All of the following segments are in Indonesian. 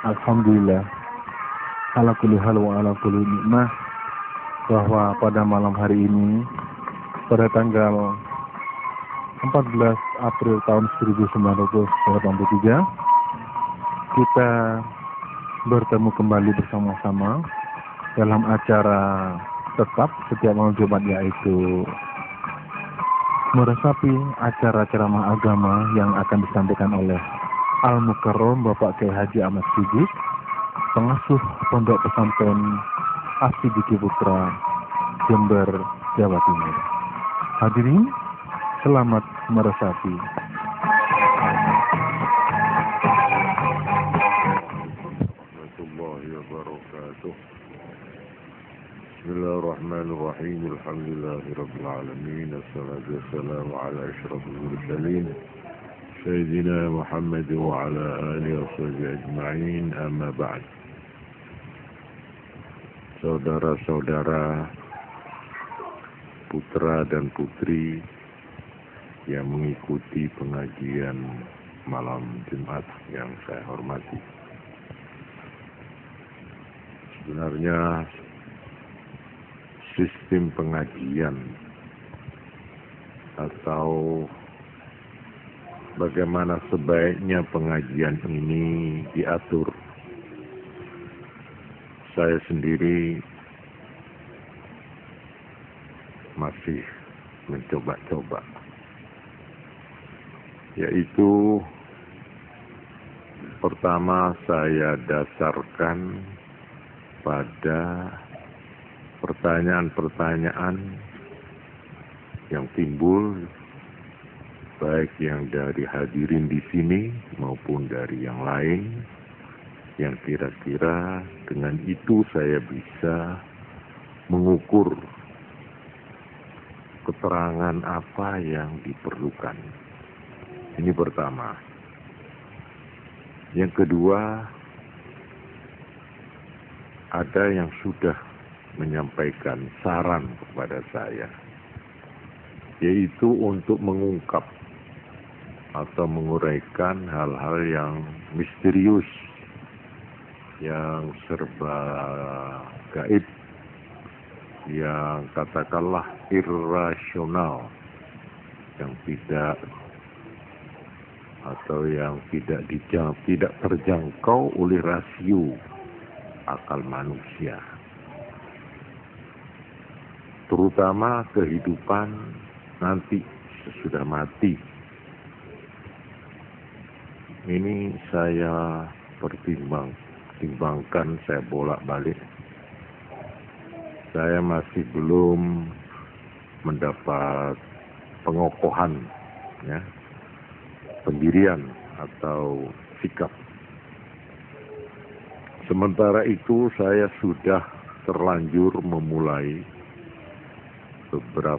Alhamdulillah ala kulli hal wa ala kulli nikmah, bahwa pada malam hari ini, pada tanggal 14 April tahun 1983, kita bertemu kembali bersama-sama dalam acara tetap setiap malam Jumat, yaitu meresapi acara ceramah agama yang akan disampaikan oleh Al-Mukarram Bapak Kiai Haji Ahmad Siddiq, pengasuh Pondok Pesantren As-Siddiqi Putra, Jember, Jawa Timur. Hadirin, selamat meresapi. Warahmatullahi wabarakatuh. Bismillahirrahmanirrahim. Alhamdulillahirabbil alamin. Wassalatu wassalamu ala asyrafil mursalin Sayyidina Muhammad wa ala alihi washabihi ajma'in. Amma ba'd. Saudara-saudara, putra dan putri yang mengikuti pengajian malam Jumat yang saya hormati. Sebenarnya sistem pengajian atau bagaimana sebaiknya pengajian ini diatur, saya sendiri masih mencoba-coba, yaitu pertama saya dasarkan pada pertanyaan-pertanyaan yang timbul, baik yang dari hadirin di sini maupun dari yang lain, yang kira-kira dengan itu saya bisa mengukur keterangan apa yang diperlukan. Ini pertama. Yang kedua, ada yang sudah menyampaikan saran kepada saya, yaitu untuk mengungkap atau menguraikan hal-hal yang misterius, yang serba gaib, yang katakanlah irrasional, yang tidak terjangkau oleh rasio akal manusia, terutama kehidupan nanti sesudah mati. Ini saya pertimbangkan, saya bolak-balik. Saya masih belum mendapat pengokohan, pendirian atau sikap. Sementara itu saya sudah terlanjur memulai dua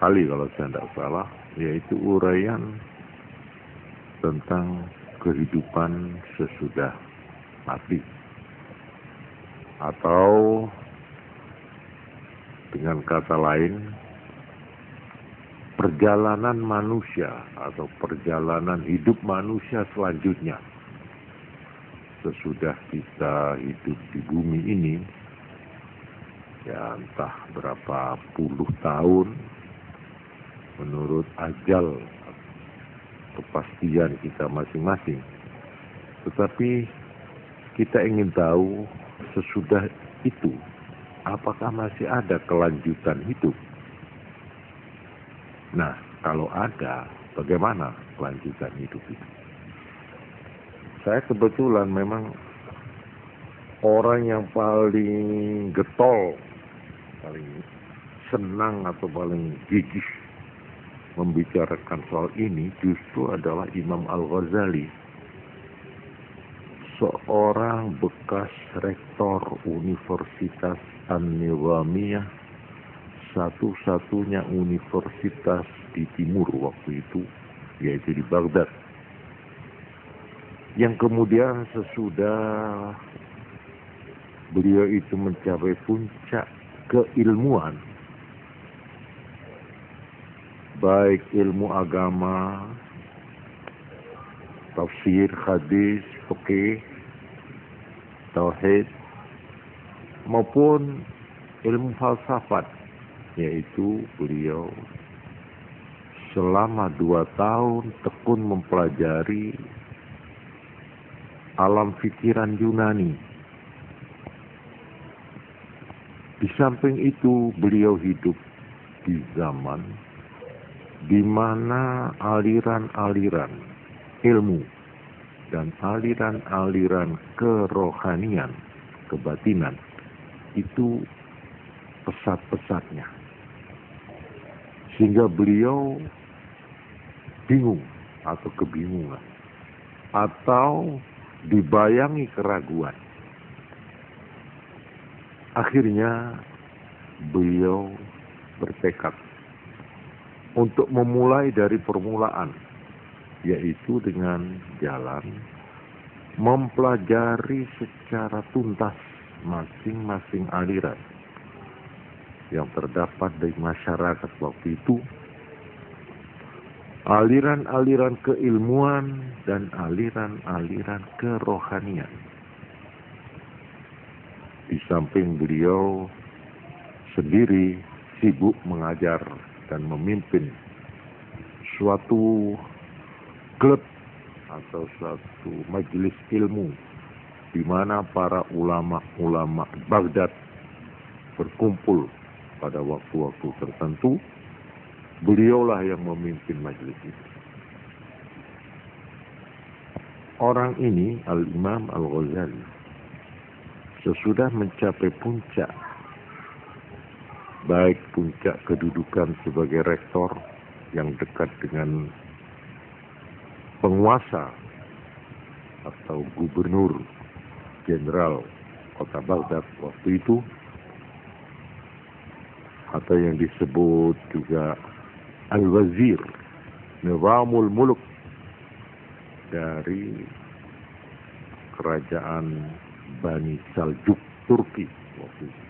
kali kalau saya tidak salah, yaitu uraian tentang kehidupan sesudah mati, atau dengan kata lain, perjalanan manusia atau perjalanan hidup manusia selanjutnya sesudah kita hidup di bumi ini, ya entah berapa puluh tahun menurut ajal kepastian kita masing-masing. Tetapi kita ingin tahu sesudah itu apakah masih ada kelanjutan hidup. Nah, kalau ada, bagaimana kelanjutan hidup itu? Saya kebetulan memang orang yang paling getol, paling senang atau paling gigih membicarakan soal ini justru adalah Imam Al-Ghazali, seorang bekas rektor Universitas An-Nizamiyah, satu-satunya universitas di timur waktu itu, yaitu di Baghdad, yang kemudian sesudah beliau itu mencapai puncak keilmuan, baik ilmu agama, tafsir, hadis, fikih, tauhid maupun ilmu falsafat, yaitu beliau selama 2 tahun tekun mempelajari alam pikiran Yunani. Di samping itu, beliau hidup di zaman di mana aliran-aliran ilmu dan aliran-aliran kerohanian, kebatinan, itu pesat-pesatnya. Sehingga beliau bingung atau kebingungan, atau dibayangi keraguan. Akhirnya beliau bertekad untuk memulai dari permulaan, yaitu dengan jalan mempelajari secara tuntas masing-masing aliran yang terdapat di masyarakat waktu itu, aliran-aliran keilmuan dan aliran-aliran kerohanian. Di samping beliau sendiri sibuk mengajar dan memimpin suatu klub atau suatu majelis ilmu di mana para ulama-ulama Baghdad berkumpul pada waktu-waktu tertentu. Beliaulah yang memimpin majelis itu. Orang ini, Al-Imam Al-Ghazali, sesudah mencapai puncak, baik puncak kedudukan sebagai rektor yang dekat dengan penguasa atau gubernur jenderal kota Baghdad waktu itu, atau yang disebut juga Al-Wazir, Nizamul Muluk dari kerajaan Bani Saljuk Turki waktu itu.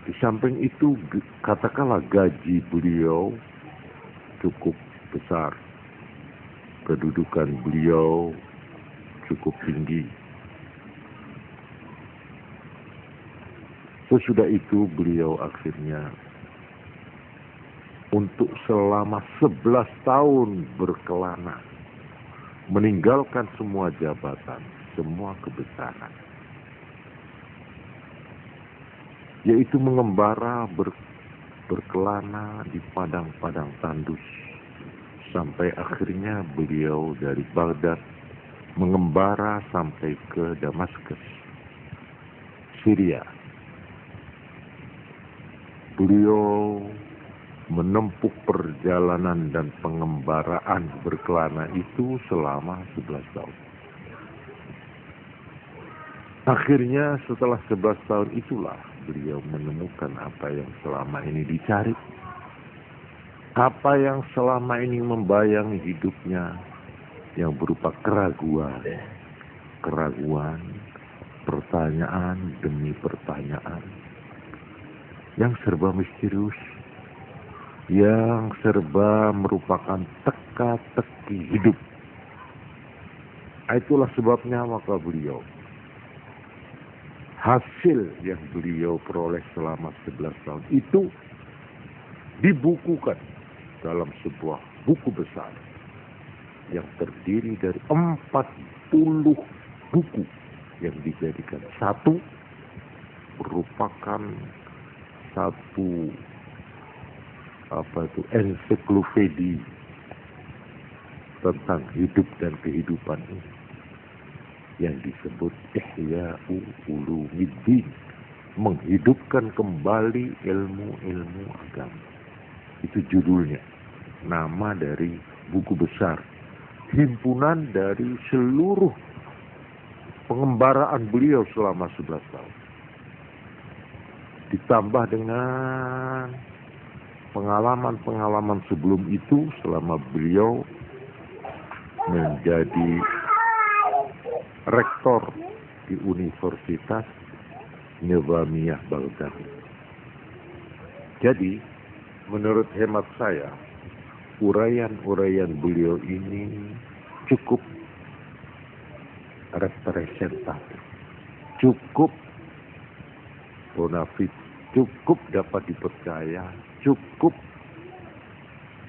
Di samping itu, katakanlah gaji beliau cukup besar, kedudukan beliau cukup tinggi. Sesudah itu beliau akhirnya untuk selama 11 tahun berkelana, meninggalkan semua jabatan, semua kebesaran, yaitu mengembara berkelana di padang-padang tandus, sampai akhirnya beliau dari Baghdad mengembara sampai ke Damaskus, Syria. Beliau menempuh perjalanan dan pengembaraan berkelana itu selama 11 tahun. Akhirnya setelah 11 tahun itulah beliau menemukan apa yang selama ini dicari. Apa yang selama ini membayangi hidupnya, yang berupa keraguan, pertanyaan demi pertanyaan, yang serba misterius, yang serba merupakan teka-teki hidup. Itulah sebabnya maka beliau, hasil yang beliau peroleh selama 11 tahun itu dibukukan dalam sebuah buku besar yang terdiri dari 40 buku yang dijadikan satu, merupakan satu ensiklopedi tentang hidup dan kehidupan ini, yang disebut Ihya'u Ulumiddin, menghidupkan kembali ilmu-ilmu agama. Itu judulnya, nama dari buku besar, himpunan dari seluruh pengembaraan beliau selama 11 tahun. Ditambah dengan pengalaman-pengalaman sebelum itu selama beliau menjadi rektor di Universitas Nizamiyah Baghdad. Jadi, menurut hemat saya, uraian-uraian beliau ini cukup representatif. Cukup bonafit, cukup dapat dipercaya, cukup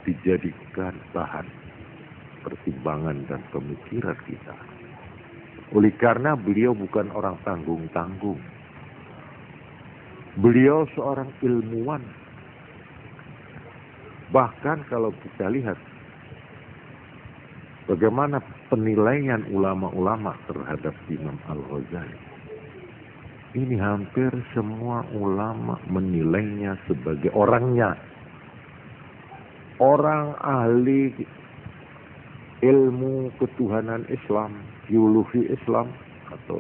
dijadikan bahan pertimbangan dan pemikiran kita. Oleh karena beliau bukan orang tanggung-tanggung. Beliau seorang ilmuwan. Bahkan kalau kita lihat bagaimana penilaian ulama-ulama terhadap Imam Al-Ghazali. Ini hampir semua ulama menilainya sebagai orangnya. Orang ahli ilmu ketuhanan Islam, teologi Islam, atau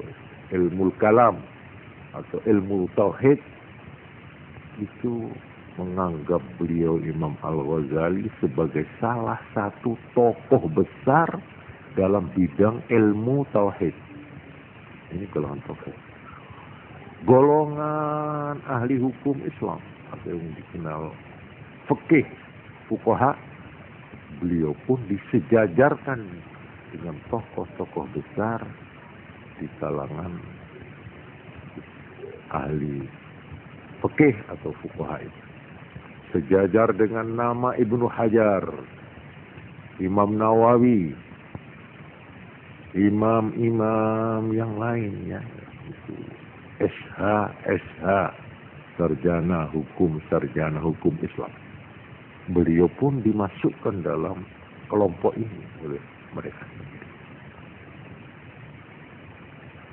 ilmu kalam, atau ilmu tauhid, itu menganggap beliau Imam Al-Ghazali sebagai salah satu tokoh besar dalam bidang ilmu tauhid. Ini golongan tauhid. Golongan ahli hukum Islam atau yang dikenal fikih, fuqaha, beliau pun disejajarkan dengan tokoh-tokoh besar di kalangan ahli fikih atau fuqaha itu. Sejajar dengan nama Ibnu Hajar, Imam Nawawi, imam-imam yang lainnya. SH, sarjana hukum Islam. Beliau pun dimasukkan dalam kelompok ini oleh mereka.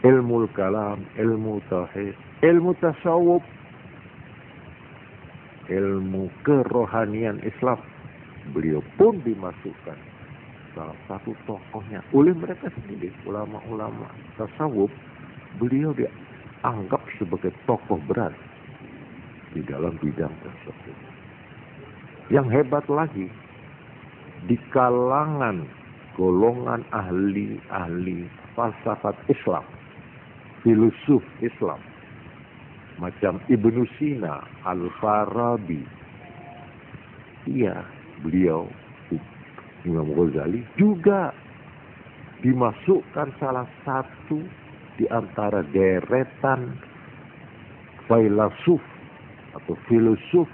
Ilmu kalam, ilmu tauhid, ilmu tasawuf, ilmu kerohanian Islam, beliau pun dimasukkan salah satu tokohnya oleh mereka sendiri, ulama-ulama tasawuf. Beliau dianggap sebagai tokoh berat di dalam bidang tersebut. Yang hebat lagi, di kalangan golongan ahli falsafat Islam, filosof Islam, macam Ibnu Sina, Al-Farabi, beliau Imam Ghazali juga dimasukkan salah satu di antara deretan filsuf atau filosof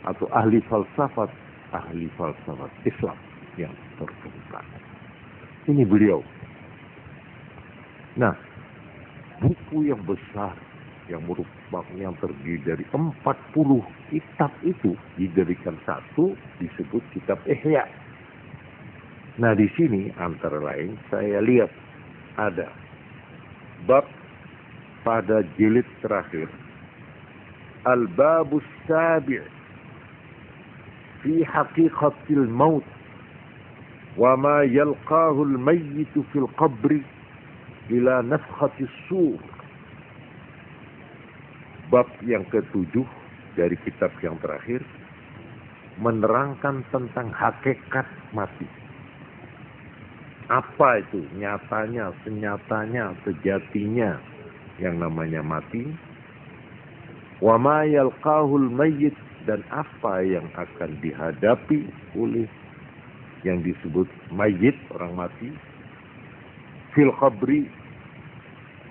atau ahli falsafat Islam yang terkemuka. Ini beliau. Nah, buku yang besar yang terdiri dari 40 kitab itu dijadikan satu, disebut kitab Ihya. Nah, di sini antara lain saya lihat ada bab pada jilid terakhir, Al-Babus Sabi' fi haqiqatil maut wa ma yalqahu al-mayyitu fil qabri ila nafkhatis sur. Bab yang ke-7 dari kitab yang terakhir menerangkan tentang hakikat mati. Apa itu nyatanya, senyatanya, sejatinya yang namanya mati. Wa ma yalqahul mayyit, dan apa yang akan dihadapi oleh yang disebut mayyit, orang mati, fil qabri,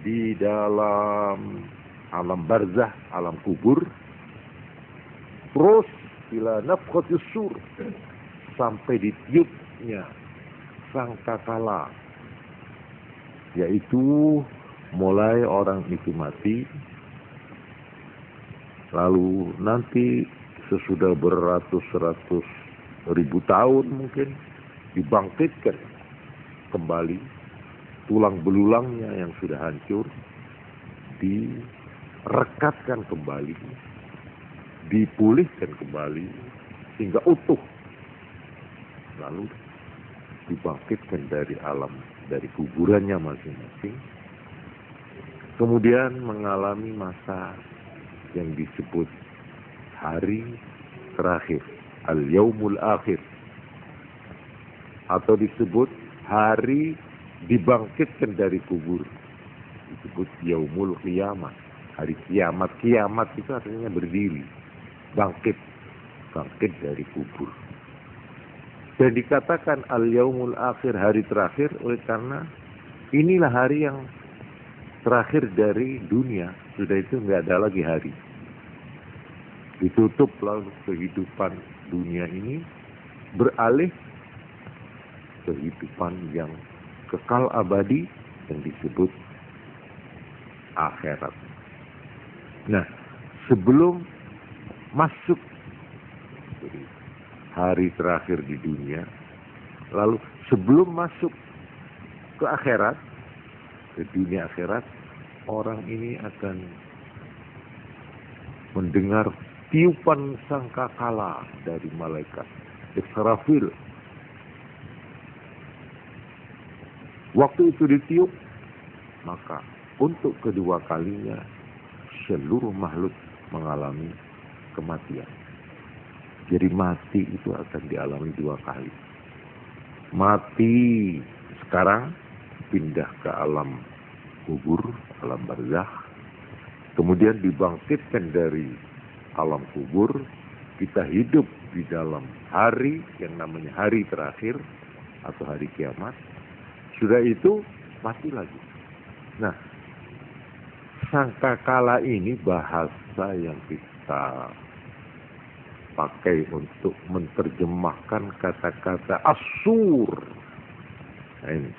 di dalam alam barzah, alam kubur, terus ila nafkhatis sur, sampai ditiupnya sangkakala, yaitu mulai orang itu mati, lalu nanti sesudah beratus-ratus ribu tahun mungkin dibangkitkan kembali, tulang belulangnya yang sudah hancur direkatkan kembali, dipulihkan kembali sehingga utuh, lalu dibangkitkan dari alam, dari kuburannya masing-masing, kemudian mengalami masa yang disebut hari terakhir, al-yaumul akhir, atau disebut hari dibangkitkan dari kubur, disebut yaumul qiyamah, hari kiamat. Kiamat itu artinya berdiri, bangkit dari kubur. Dan dikatakan al-yaumul akhir, hari terakhir, oleh karena inilah hari yang terakhir dari dunia. Sudah itu nggak ada lagi hari. Ditutup lalu kehidupan dunia ini beralih kehidupan yang kekal abadi yang disebut akhirat. Nah, sebelum masuk hari terakhir di dunia, lalu sebelum masuk ke akhirat, ke dunia akhirat, orang ini akan mendengar tiupan sangkakala dari malaikat Israfil. Waktu itu ditiup, maka untuk kedua kalinya seluruh makhluk mengalami kematian. Jadi mati itu akan dialami dua kali. Mati sekarang, pindah ke alam kubur, alam barzakh. Kemudian dibangkitkan dari alam kubur, kita hidup di dalam hari yang namanya hari terakhir atau hari kiamat. Sudah itu mati lagi. Nah, sangkakala ini bahasa yang kita pakai untuk menerjemahkan kata-kata asur. Nah, ini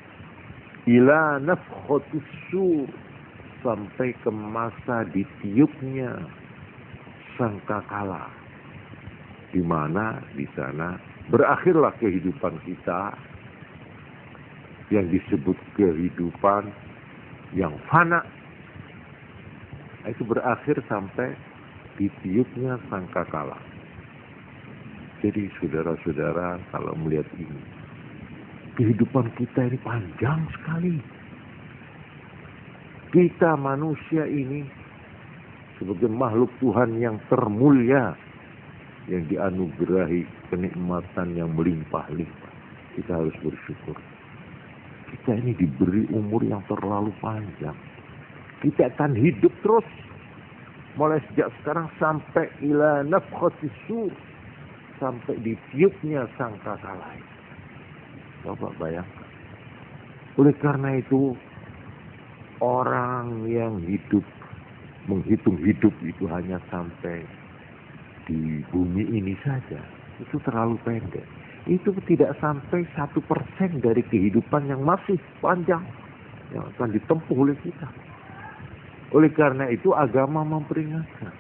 ila nafkhatis sur, sampai ke masa ditiupnya sangkakala, di mana di sana berakhirlah kehidupan kita yang disebut kehidupan yang fana. Itu berakhir sampai ditiupnya sangkakala. Jadi saudara-saudara, kalau melihat ini, kehidupan kita ini panjang sekali. Kita manusia ini sebagai makhluk Tuhan yang termulia, yang dianugerahi kenikmatan yang melimpah-limpah, kita harus bersyukur. Kita ini diberi umur yang terlalu panjang. Kita akan hidup terus mulai sejak sekarang sampai ila nafkhatis sur, sampai ditiupnya sangkakala. Coba bayangkan. Oleh karena itu, orang yang hidup, menghitung hidup itu hanya sampai di bumi ini saja, itu terlalu pendek. Itu tidak sampai 1% dari kehidupan yang masih panjang yang akan ditempuh oleh kita. Oleh karena itu agama memperingatkan,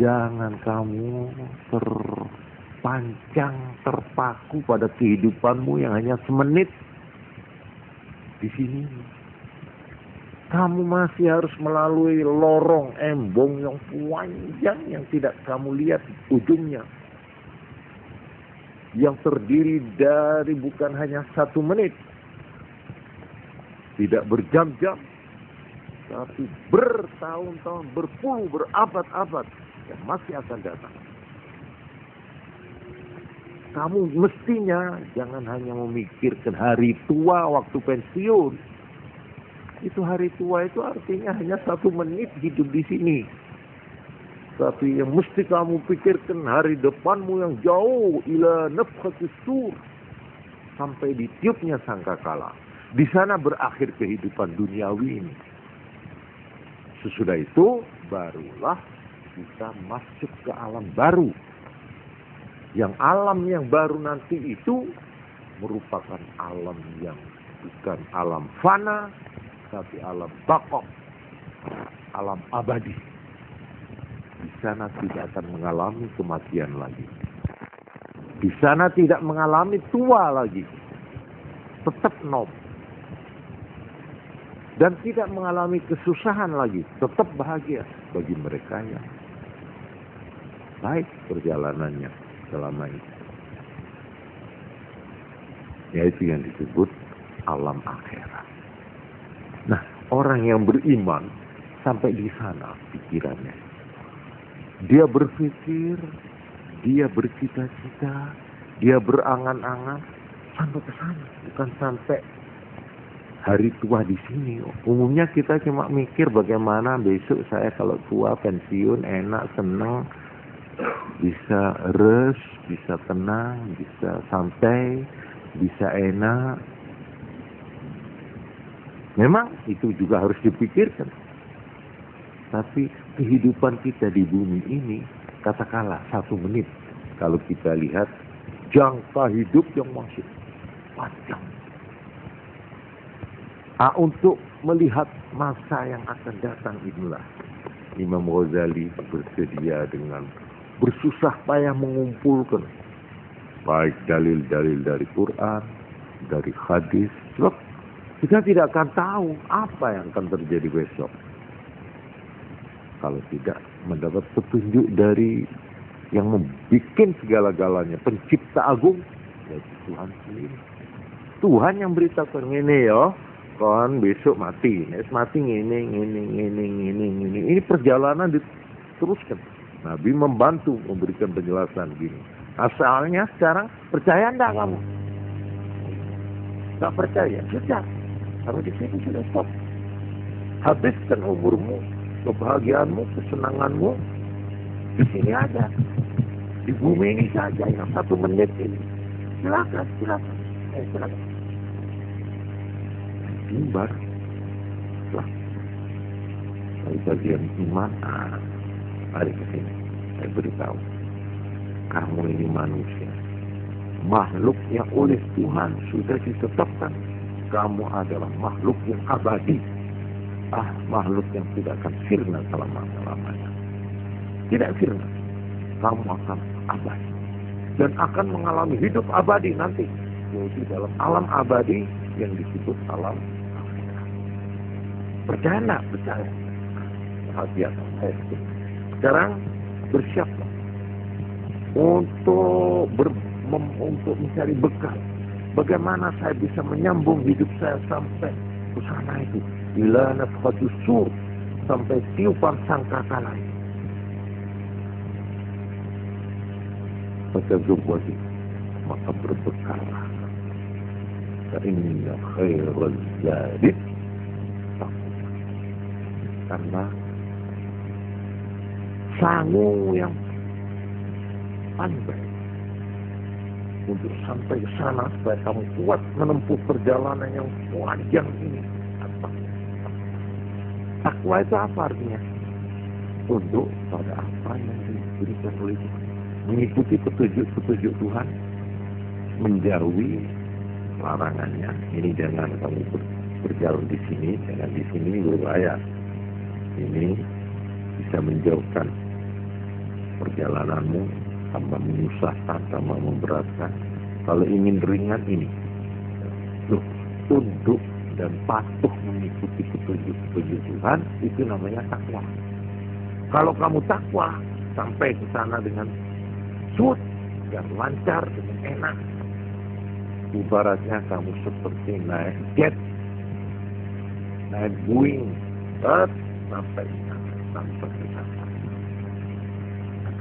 jangan kamu terpaku pada kehidupanmu yang hanya semenit di sini. Kamu masih harus melalui lorong embong yang panjang yang tidak kamu lihat ujungnya. Yang terdiri dari bukan hanya 1 menit. Tidak berjam-jam. Tapi bertahun-tahun, berpuluh, berabad-abad yang masih akan datang. Kamu mestinya jangan hanya memikirkan hari tua waktu pensiun. Itu hari tua itu artinya hanya 1 menit hidup di sini. Tapi yang mesti kamu pikirkan hari depanmu yang jauh, ila nafkhatis sur, sampai ditiupnya sangkakala. Di sana berakhir kehidupan duniawi ini. Sesudah itu barulah kita masuk ke alam baru. Yang alam yang baru nanti itu merupakan alam yang bukan alam fana, tapi alam baqa, alam abadi. Di sana tidak akan mengalami kematian lagi. Di sana tidak mengalami tua lagi. Tetap nom. Dan tidak mengalami kesusahan lagi. Tetap bahagia bagi mereka yang baik perjalanannya selama ini. Yaitu yang disebut alam akhirat. Nah, orang yang beriman sampai di sana pikirannya. Dia berpikir, dia bercita-cita, dia berangan-angan sampai ke sana, bukan sampai hari tua di sini. Umumnya kita cuma mikir bagaimana besok saya kalau tua pensiun enak, senang, bisa res, bisa tenang, bisa santai, bisa enak. Memang itu juga harus dipikirkan. Tapi kehidupan kita di bumi ini, katakanlah 1 menit. Kalau kita lihat jangka hidup yang masih panjang. Untuk melihat masa yang akan datang inilah Imam Ghazali bersedia dengan bersusah payah mengumpulkan baik dalil-dalil dari Quran, dari hadis. Sebab kita tidak akan tahu apa yang akan terjadi besok kalau tidak mendapat petunjuk dari yang membuat segala-galanya, pencipta agung, yaitu Tuhan sendiri. Tuhan yang beritakan ini ya, kan besok mati, mati ini. Ini perjalanan diteruskan. Nabi membantu memberikan penjelasan gini. Asalnya sekarang percaya enggak kamu? Enggak percaya, sudah. Kalau di sini sudah stop. Habiskan umurmu, kebahagiaanmu, kesenanganmu di sini aja. Di bumi ini saja yang 1 menit ini. Silakan. Timbar. Lah. Dari bagian iman, mari ke sini. Saya beritahu. Kamu ini manusia. Makhluk yang oleh Tuhan sudah ditetapkan. Kamu adalah makhluk yang abadi. Makhluk yang tidak akan sirna selama-lamanya. Tidak sirna. Kamu akan abadi. Dan akan mengalami hidup abadi nanti. Yaitu dalam alam abadi yang disebut alam akhirat. Percaya enggak? Percaya. Hati-hati. Sekarang bersiaplah untuk mencari bekal. Bagaimana saya bisa menyambung hidup saya sampai ke sana itu. Ila nafkhatus sur, sampai tiupan sangkakala. Fatazawwadu, maka berbekallah. Fa inna khairal zadi taqwa. Karena sangu yang pandai untuk sampai ke sana supaya kamu kuat menempuh perjalanan yang panjang ini. Takwa itu apa artinya? Tunduk pada apa yang diberikan oleh Tuhan, mengikuti petunjuk Tuhan, menjauhi larangannya. Ini jangan kamu berjalan di sini, jangan di sini berbahaya. Ini bisa menjauhkan perjalananmu tanpa menyusahkan, tanpa memberatkan. Kalau ingin ringan ini, tunduk dan patuh mengikuti petunjuk Tuhan, itu namanya takwa. Kalau kamu takwa, sampai ke sana dengan smooth dan lancar, dengan enak. Ibaratnya kamu seperti naik jet, naik Boeing, sampai ke sana.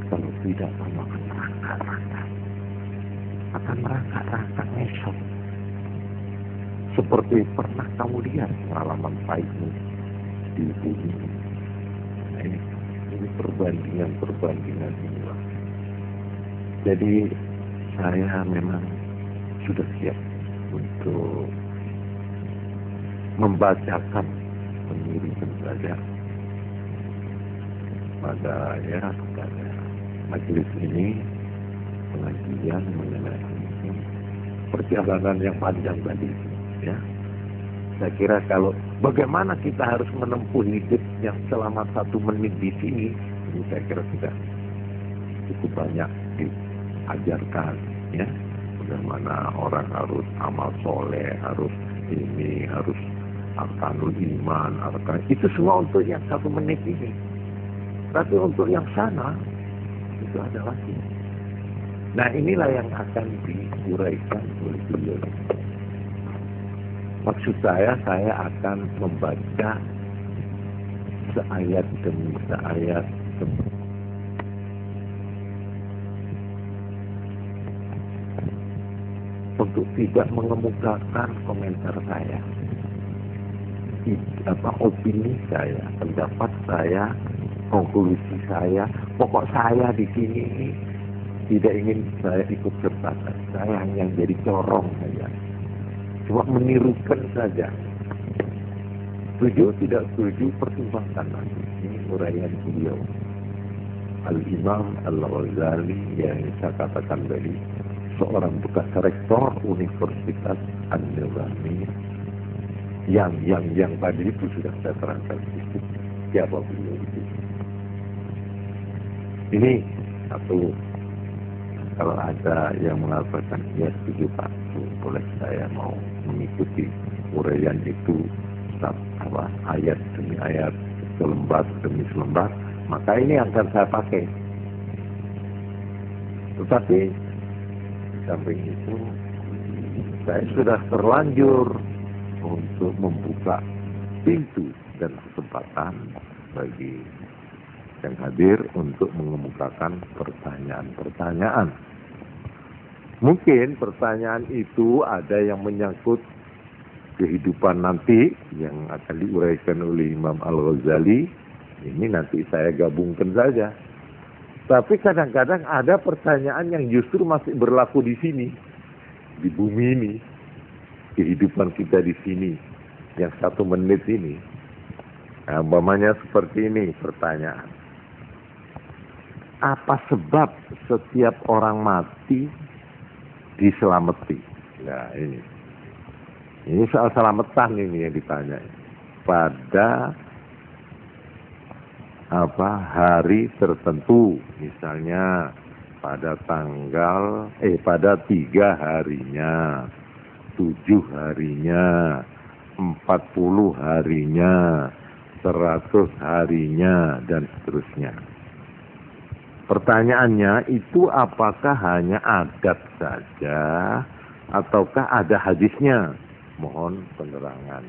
Kalau tidak, kamu akan merangkak ngesot. Seperti pernah kamu lihat pengalaman pahitmu di bumi. Nah, ini perbandingan inilah. Jadi saya memang sudah siap untuk membacakan, mengirimkan saja pada majelis ini pengajian mengenai perjalanan yang panjang tadi. Ya, saya kira kalau bagaimana kita harus menempuh hidup yang selama 1 menit di sini, ini saya kira sudah cukup banyak diajarkan. Ya, bagaimana orang harus amal soleh, harus arkanul iman, itu semua untuk yang 1 menit ini. Tapi untuk yang sana itu ada lagi. Nah, inilah yang akan diuraikan oleh beliau. Maksud saya akan membaca seayat demi seayat untuk tidak mengemukakan komentar saya, opini saya, pendapat saya, konklusi saya. Pokok saya di sini ini tidak ingin saya ikut sertakan. Saya hanya jadi corong saja. Cuma menirukan saja Setuju tidak setuju, pertimbangkan nanti. Ini uraian beliau Al-Imam Al-Ghazali yang saya katakan tadi, seorang bekas rektor Universitas An-Nizamiyah yang tadi itu sudah saya terangkan itu siapa beliau itu. Ini satu, kalau ada yang mengatakan ya setuju Pak, boleh saya mau mengikuti uraian itu ayat demi ayat, selembar demi selembar, maka ini akan saya pakai. Tetapi samping itu saya sudah terlanjur untuk membuka pintu dan kesempatan bagi yang hadir untuk mengemukakan pertanyaan-pertanyaan. Mungkin pertanyaan itu ada yang menyangkut kehidupan nanti yang akan diuraikan oleh Imam Al-Ghazali. Ini nanti saya gabungkan saja. Tapi kadang-kadang ada pertanyaan yang justru masih berlaku di sini, di bumi ini, kehidupan kita di sini, yang 1 menit ini. Nah, umpamanya seperti ini pertanyaan. Apa sebab setiap orang mati diselamati? Nah, ini soal selamatan ini yang ditanya. Pada hari tertentu, misalnya pada 3 harinya, 7 harinya, 40 harinya, 100 harinya, dan seterusnya. Pertanyaannya itu apakah hanya adat saja ataukah ada hadisnya? Mohon penerangan.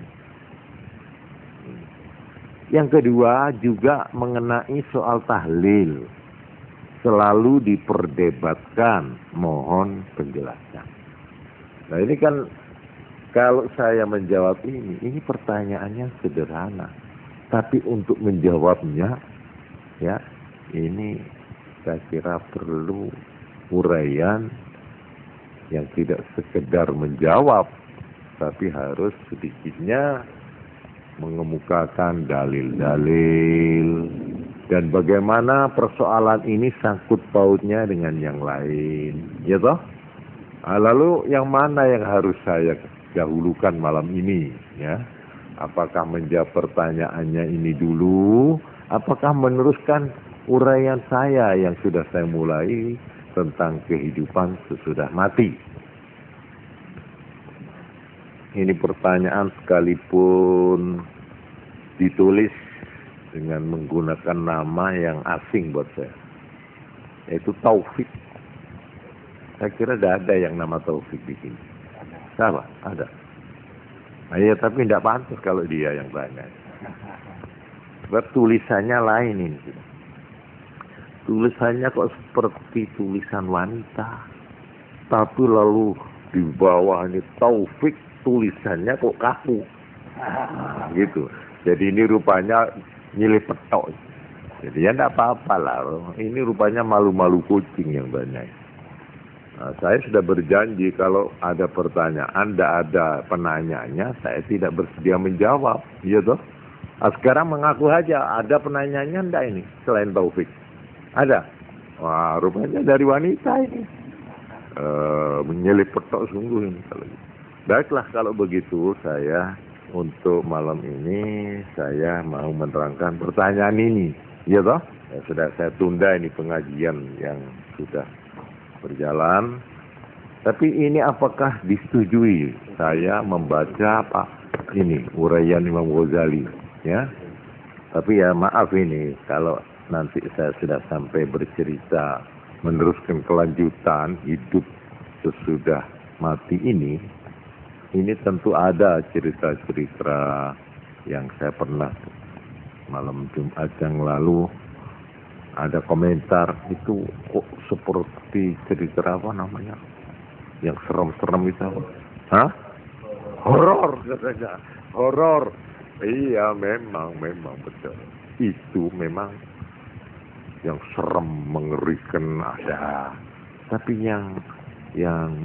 Yang kedua juga mengenai soal tahlil. Selalu diperdebatkan, mohon penjelasan. Nah ini kan kalau saya menjawab ini pertanyaannya sederhana. Tapi untuk menjawabnya, ya ini saya kira perlu uraian yang tidak sekedar menjawab, tapi harus sedikitnya mengemukakan dalil-dalil dan bagaimana persoalan ini sangkut pautnya dengan yang lain, ya toh? Lalu yang mana yang harus saya dahulukan malam ini, ya? Apakah menjawab pertanyaannya ini dulu, apakah meneruskan uraian saya yang sudah saya mulai tentang kehidupan sesudah mati? Ini pertanyaan sekalipun ditulis dengan menggunakan nama yang asing buat saya, yaitu Taufik. Saya kira tidak ada yang nama Taufik di sini. Salah, ada. Nah, ya, tapi tidak pantas kalau dia yang tanya. Sebab tulisannya lain ini. Tulisannya kok seperti tulisan wanita. Tapi lalu di bawah ini Taufik, tulisannya kok kaku. Nah, gitu. Jadi ini rupanya nyilih petok. Jadi ya tidak apa-apa lah. Ini rupanya malu-malu kucing yang banyak. Nah, saya sudah berjanji kalau ada pertanyaan, tidak ada penanyanya, saya tidak bersedia menjawab. Iya toh? Nah, sekarang mengaku saja, ada penanyanya enggak ini selain Taufik? Ada? Wah, rupanya dari wanita ini. Menyelip petok sungguh ini. Baiklah, kalau begitu saya untuk malam ini saya mau menerangkan pertanyaan ini. Iya toh? Ya, sudah saya tunda ini pengajian yang sudah berjalan. Tapi ini apakah disetujui saya membaca ini uraian Imam Ghazali, ya? Tapi ya maaf ini kalau nanti saya sudah sampai bercerita meneruskan kelanjutan hidup sesudah mati ini tentu ada cerita-cerita yang saya pernah malam Jumat yang lalu ada komentar itu kok seperti cerita apa namanya yang serem-serem itu. Hah? Horor katanya. Horor. Iya memang betul. Itu memang yang serem, mengerikan ada. Tapi yang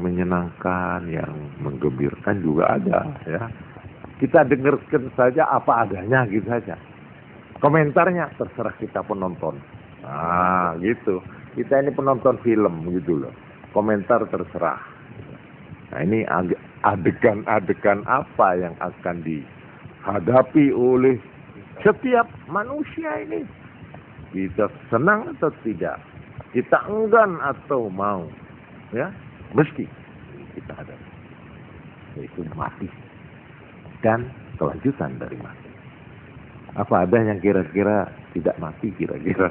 menyenangkan, yang menggembirakan juga ada, ya. Kita dengarkan saja apa adanya gitu saja. Komentarnya terserah kita penonton. Nah, gitu. Kita ini penonton film gitu loh. Komentar terserah. Nah, ini adegan-adegan apa yang akan dihadapi oleh setiap manusia ini. Kita senang atau tidak, kita enggan atau mau, ya, mesti kita hadapi. Yaitu mati dan kelanjutan dari mati. Apa ada yang kira-kira tidak mati kira-kira?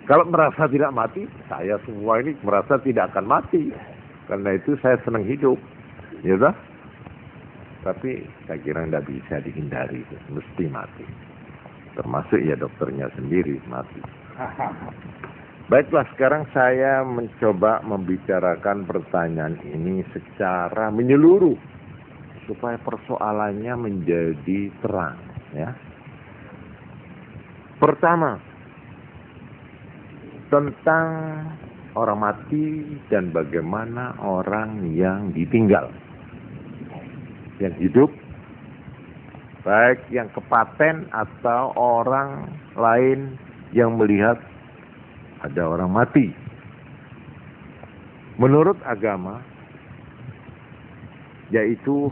Kalau merasa tidak mati, saya semua ini merasa tidak akan mati. Karena itu saya senang hidup, ya toh? Tapi saya kira tidak bisa dihindari, mesti mati. Termasuk ya dokternya sendiri mati. Baiklah, sekarang saya mencoba membicarakan pertanyaan ini secara menyeluruh supaya persoalannya menjadi terang, ya. Pertama, tentang orang mati dan bagaimana orang yang ditinggal. Yang hidup, baik yang kepaten atau orang lain yang melihat ada orang mati. Menurut agama, yaitu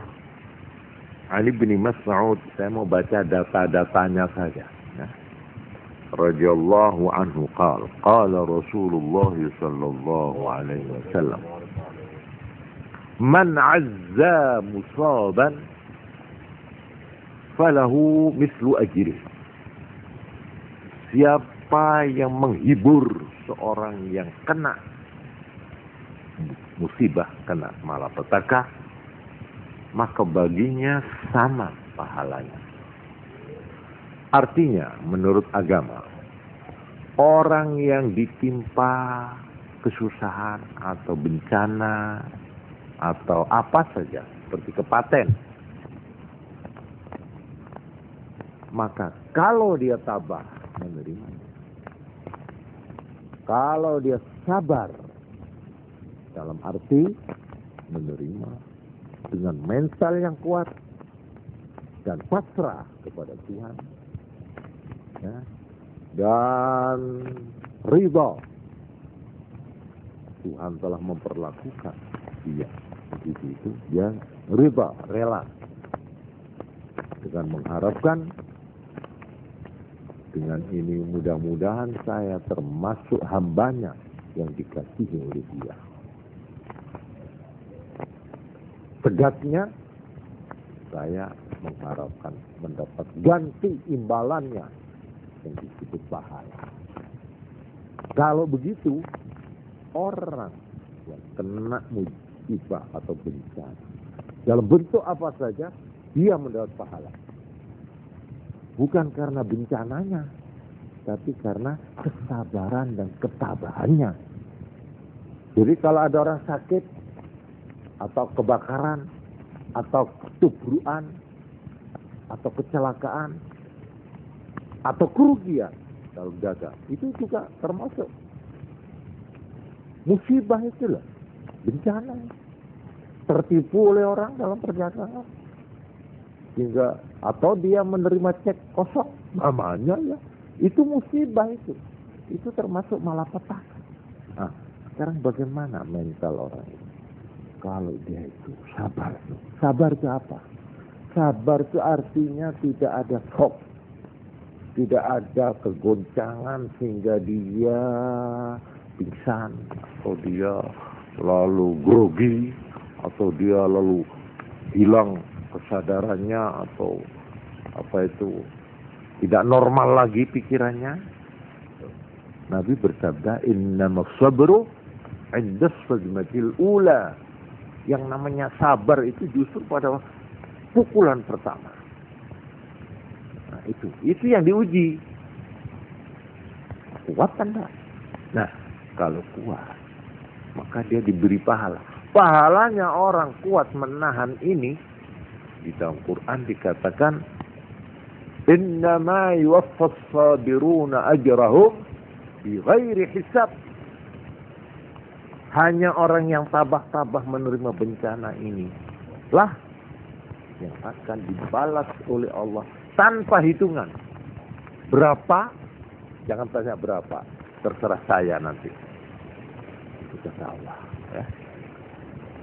Ali bin Mas'ud, saya mau baca data-datanya saja. Radhiyallahu anhu qala Rasulullah sallallahu alaihi wasallam, man azza musaban falahu mislu ajrih. Siapa yang menghibur seorang yang kena musibah, kena malapetaka, maka baginya sama pahalanya. Artinya, menurut agama, orang yang ditimpa kesusahan atau bencana atau apa saja, seperti kepaten, maka kalau dia tabah menerima, kalau dia sabar, dalam arti menerima dengan mental yang kuat dan pasrah kepada Tuhan, ya, dan ridha, Tuhan telah memperlakukan dia begitu, itu dia ridha, rela, dengan mengharapkan dengan ini mudah-mudahan saya termasuk hambanya yang dikasihi oleh dia. Tegasnya saya mengharapkan mendapat ganti imbalannya yang disebut pahala. Kalau begitu, orang yang kena musibah atau bencana dalam bentuk apa saja, dia mendapat pahala. Bukan karena bencananya, tapi karena kesabaran dan ketabahannya. Jadi kalau ada orang sakit atau kebakaran atau ketubruan atau kecelakaan atau kerugian dalam dagang, itu juga termasuk musibah, itulah bencana. Tertipu oleh orang dalam perdagangan sehingga, atau dia menerima cek kosong, namanya ya itu musibah, itu termasuk malapetaka. Nah, sekarang bagaimana mental orang itu? Kalau dia itu sabar. Sabar itu apa? Sabar itu artinya tidak ada shock, tidak ada kegoncangan sehingga dia pingsan, atau dia lalu grogi, atau dia lalu hilang kesadarannya, atau apa itu, tidak normal lagi pikirannya. Nabi bersabda, innamas sabru 'inda as-sadmatil ula. Yang namanya sabar itu justru pada pukulan pertama. Nah, itu yang diuji. Kuat kan enggak? Nah, kalau kuat, maka dia diberi pahala. Pahalanya orang kuat menahan ini, di dalam Quran dikatakan, innama yuwaffas sabiruna ajrahum bighairi hisab. Hanya orang yang tabah-tabah menerima bencana ini lah yang akan dibalas oleh Allah tanpa hitungan. Berapa? Jangan tanya berapa, terserah saya nanti. Itu kata Allah. Ya.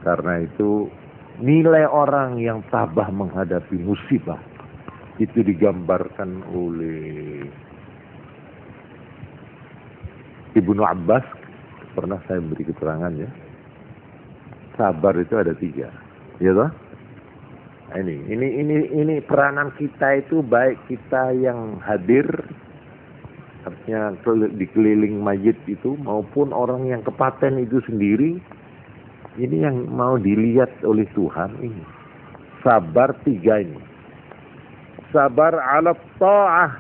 Karena itu nilai orang yang tabah menghadapi musibah itu digambarkan oleh Ibnu Abbas. Pernah saya beri keterangan ya. Sabar itu ada 3, ya toh? Ini peranan kita itu, baik kita yang hadir, artinya dikeliling mayit itu, maupun orang yang kepaten itu sendiri. Ini yang mau dilihat oleh Tuhan ini. Sabar 3 ini. Sabar ala ta'ah.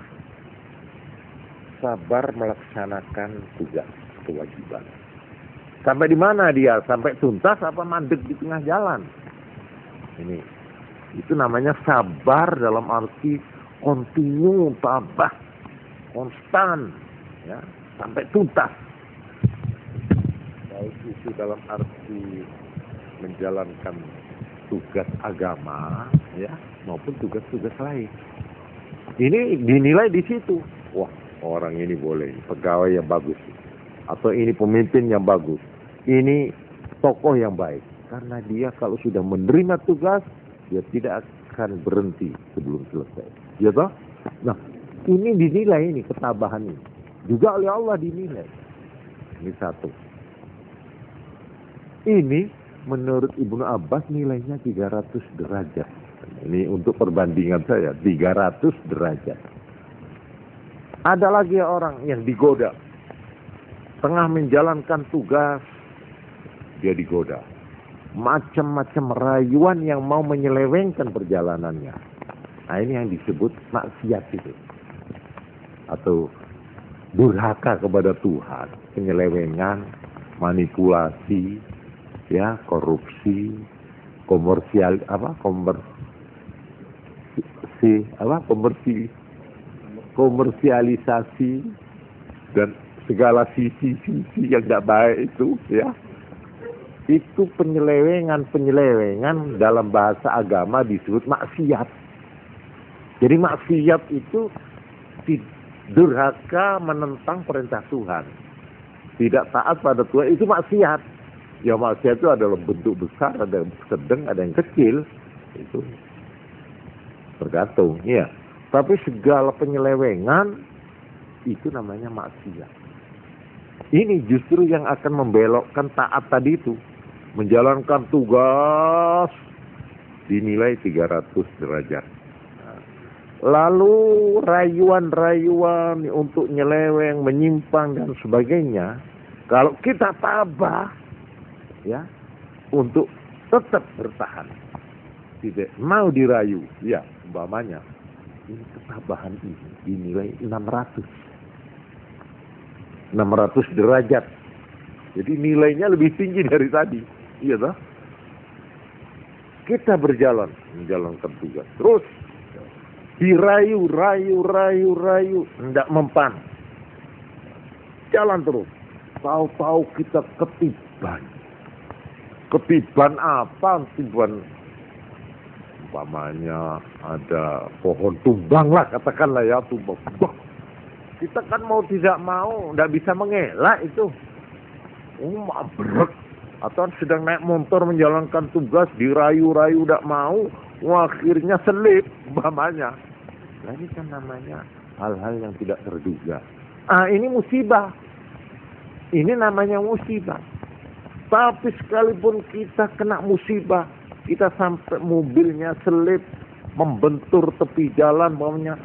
Sabar melaksanakan tugas, kewajiban. Sampai di mana dia? Sampai tuntas apa mandek di tengah jalan? Ini. Itu namanya sabar dalam arti kontinu, tabah, konstan, ya, sampai tuntas. Baik itu dalam arti menjalankan tugas agama, ya, maupun tugas-tugas lain. Ini dinilai di situ. Wah, orang ini boleh, pegawai yang bagus, atau ini pemimpin yang bagus, ini tokoh yang baik. Karena dia kalau sudah menerima tugas, dia tidak akan berhenti sebelum selesai. Ya toh? Nah, ini dinilai, ini ketabahan ini. Juga oleh Allah dinilai. Ini satu. Ini menurut Ibnu Abbas nilainya 300 derajat. Ini untuk perbandingan saya, 300 derajat. Ada lagi orang yang digoda. Tengah menjalankan tugas, dia digoda. Macam-macam rayuan yang mau menyelewengkan perjalanannya. Nah, ini yang disebut maksiat itu. Atau durhaka kepada Tuhan. Penyelewengan, manipulasi, ya, korupsi, komersialisasi, dan segala sisi-sisi yang tidak baik itu, ya. Itu penyelewengan dalam bahasa agama disebut maksiat. Jadi maksiat itu durhaka menentang perintah Tuhan. Tidak taat pada Tuhan, itu maksiat. Ya, maksiat itu adalah bentuk besar, ada yang sedang, ada yang kecil. Itu tergantung, ya. Tapi segala penyelewengan itu namanya maksiat. Ini justru yang akan membelokkan taat tadi itu. Menjalankan tugas dinilai 300 derajat. Lalu rayuan-rayuan untuk nyeleweng, menyimpang dan sebagainya, kalau kita tabah, ya, untuk tetap bertahan, tidak mau dirayu, ya, umpamanya ini ketabahan ini dinilai 600 derajat. Jadi nilainya lebih tinggi dari tadi, iya toh? Kita menjalankan tugas, terus dirayu, tidak mempan, jalan terus. Tahu-tahu kita ketiban apa? Ketiban, umpamanya ada pohon tumbang lah, katakanlah ya, tumbang. Kita kan mau tidak mau, tidak bisa mengelak itu. Berat. Atau sedang naik motor menjalankan tugas, dirayu-rayu tidak mau, akhirnya selip, umpamanya. Nah, ini kan namanya hal-hal yang tidak terduga. Ini musibah. Ini namanya musibah. Tapi sekalipun kita kena musibah, kita sampai mobilnya selip, membentur tepi jalan, umpamanya,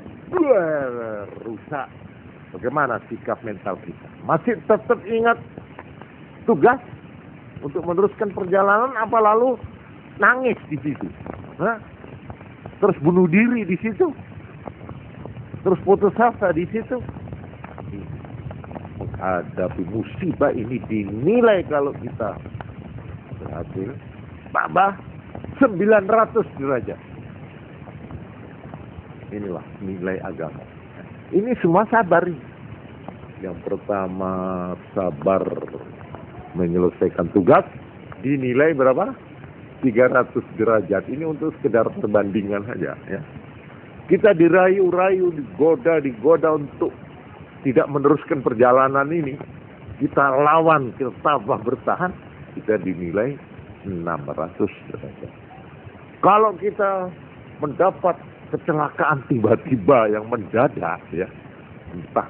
rusak. Bagaimana sikap mental kita? Masih tetap ingat tugas untuk meneruskan perjalanan, apa lalu nangis di situ? Terus bunuh diri di situ? Terus putus asa di situ? Menghadapi musibah ini dinilai kalau kita berhasil tambah 900 derajat. Inilah nilai agama. Ini semua sabar. Yang pertama sabar menyelesaikan tugas dinilai berapa? 300 derajat. Ini untuk sekedar perbandingan saja ya. Kita dirayu-rayu, digoda untuk tidak meneruskan perjalanan ini. Kita lawan, kita tabah bertahan, kita dinilai 600 derajat. Kalau kita mendapat kecelakaan tiba-tiba yang mendadak ya, entah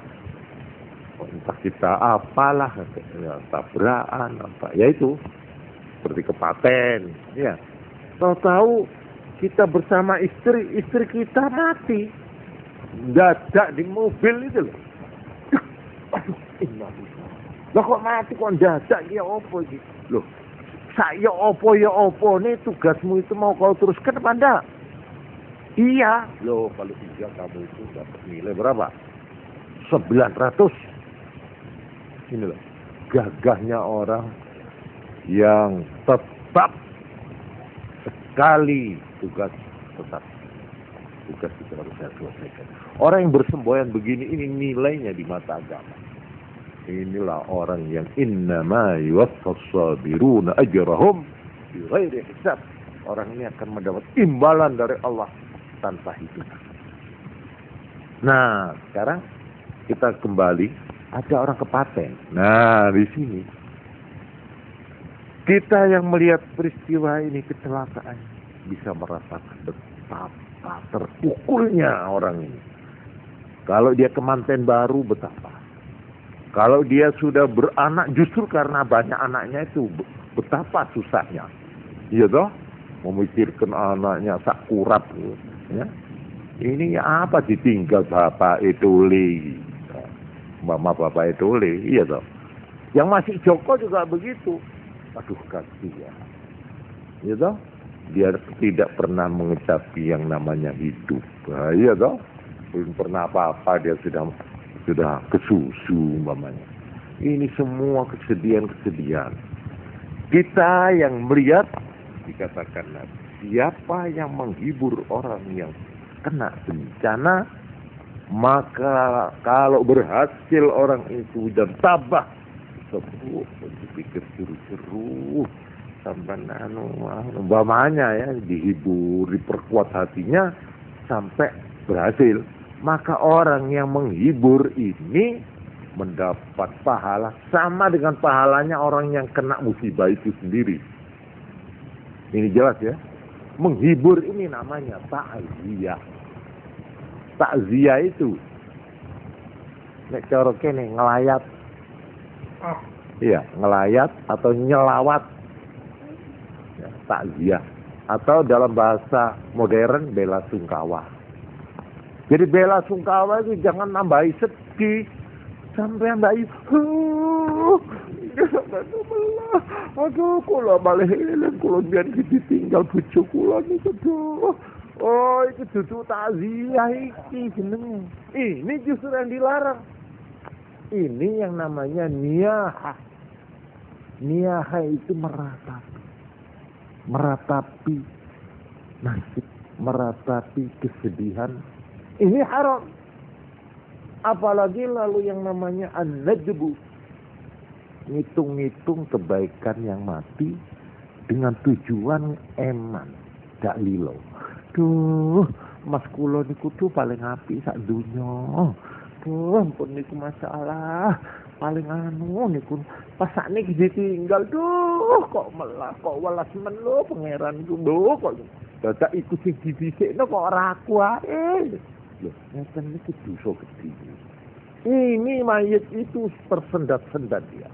kita apalah ya, tabrakan apa, yaitu seperti kepaten ya. Tahu-tahu kita bersama istri kita mati dadak di mobil itu loh. Aduh, lah kok mati kok dadak ya opo iki? Loh, saya opo nih tugasmu itu mau kau teruskan apa enggak? Iya. Loh, kalau iya kamu itu dapat nilai berapa? 900. Ini loh, gagahnya orang yang tetap sekali tugas itu harus saya selesaikan. Orang yang bersemboyan begini, ini nilainya di mata agama. Inilah orang yang innama yuwaffas sabiruna ajrahum bighairi hisab. Orang ini akan mendapat imbalan dari Allah tanpa hitungan. Nah, sekarang kita kembali, ada orang kepaten. Nah, di sini kita yang melihat peristiwa ini, kecelakaan, bisa merasakan betapa terpukulnya orang ini. Kalau dia kemanten baru, betapa. Kalau dia sudah beranak, justru karena banyak anaknya itu, betapa susahnya. Iya toh? Memikirkan anaknya sakurat. Ya. Ini apa ditinggal bapak itu mama bapak itu iya toh. Yang masih Joko juga begitu. Aduh kasihan. Iya toh? Dia tidak pernah mengecapi yang namanya hidup. Nah, iya toh? Belum pernah apa-apa dia sudah kesusu umpamanya. Ini semua kesedihan-kesedihan. Kita yang melihat, dikatakan siapa yang menghibur orang yang kena bencana, maka kalau berhasil orang itu dan tabah, dipikir seru-seru, sampai umpamanya ya, dihibur, diperkuat hatinya sampai berhasil. Maka orang yang menghibur ini mendapat pahala sama dengan pahalanya orang yang kena musibah itu sendiri. Ini jelas ya. Menghibur ini namanya takziah. Takziah itu nek cara kene ngelayat. Iya, ngelayat atau nyelawat. Ya, takziah. Atau dalam bahasa modern bela sungkawa. Jadi bela sungkawa itu jangan nambahi sedih. Sampai nambahi aduh, kula balik eling kula biyen ditinggal bojo kula niku. Oh, itu dudu takziah iki jenenge. Ini justru yang dilarang. Ini yang namanya niyahah. Niyahah itu meratapi nasib, meratapi kesedihan. Ini haram. Apalagi lalu yang namanya an-najbu, ngitung-ngitung kebaikan yang mati dengan tujuan eman, gak lilo. Duh, mas kula niku tuh paling apik sak donya. Duh, ampun niku masalah paling niku pas sakniki ditinggal. Duh, kok melah, kok welas men lho pangeran iku. Duh, kok dadak iku sing didhisikno kok ora aku ae. Loh, ngeten niku dosa gedhe. Ini mayat itu tersendat-sendat dia.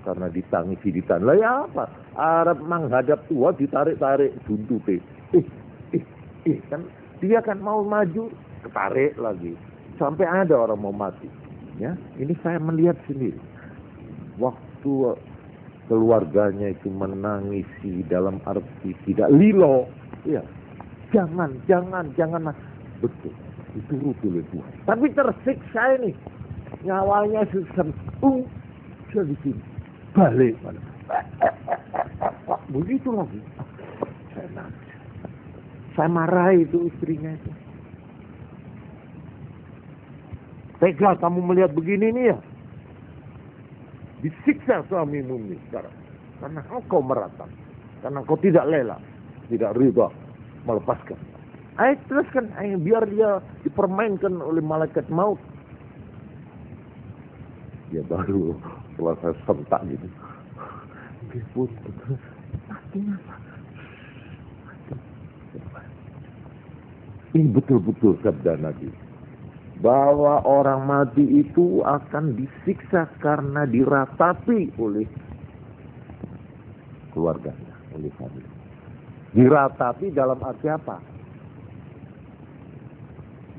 Karena ditangisi lah ya apa? Arab menghadap tua ditarik-tarik buntute. Kan dia kan mau maju, ketarik lagi. Sampai ada orang mau mati. Ya, ini saya melihat sendiri. Waktu keluarganya itu menangisi dalam arti tidak lilo. Ya. Jangan. Betul. Diturut oleh Tuhan. Tapi tersiksa ini. Nyawanya sentuh. Sudah di sini. Balik. Begitu lagi. Saya marah itu istrinya itu. Tega kamu melihat begini nih ya. Disiksa suamimu nih sekarang. Karena engkau meratap. karena kau tidak rela, tidak ridha melepaskan. Ayo teruskan, ayo biar dia dipermainkan oleh malaikat maut. Dia baru selesai sentak gitu. Dia pun matinya. Ini betul-betul sabda Nabi, bahwa orang mati itu akan disiksa karena diratapi oleh keluarganya, oleh famili. Diratapi dalam arti apa?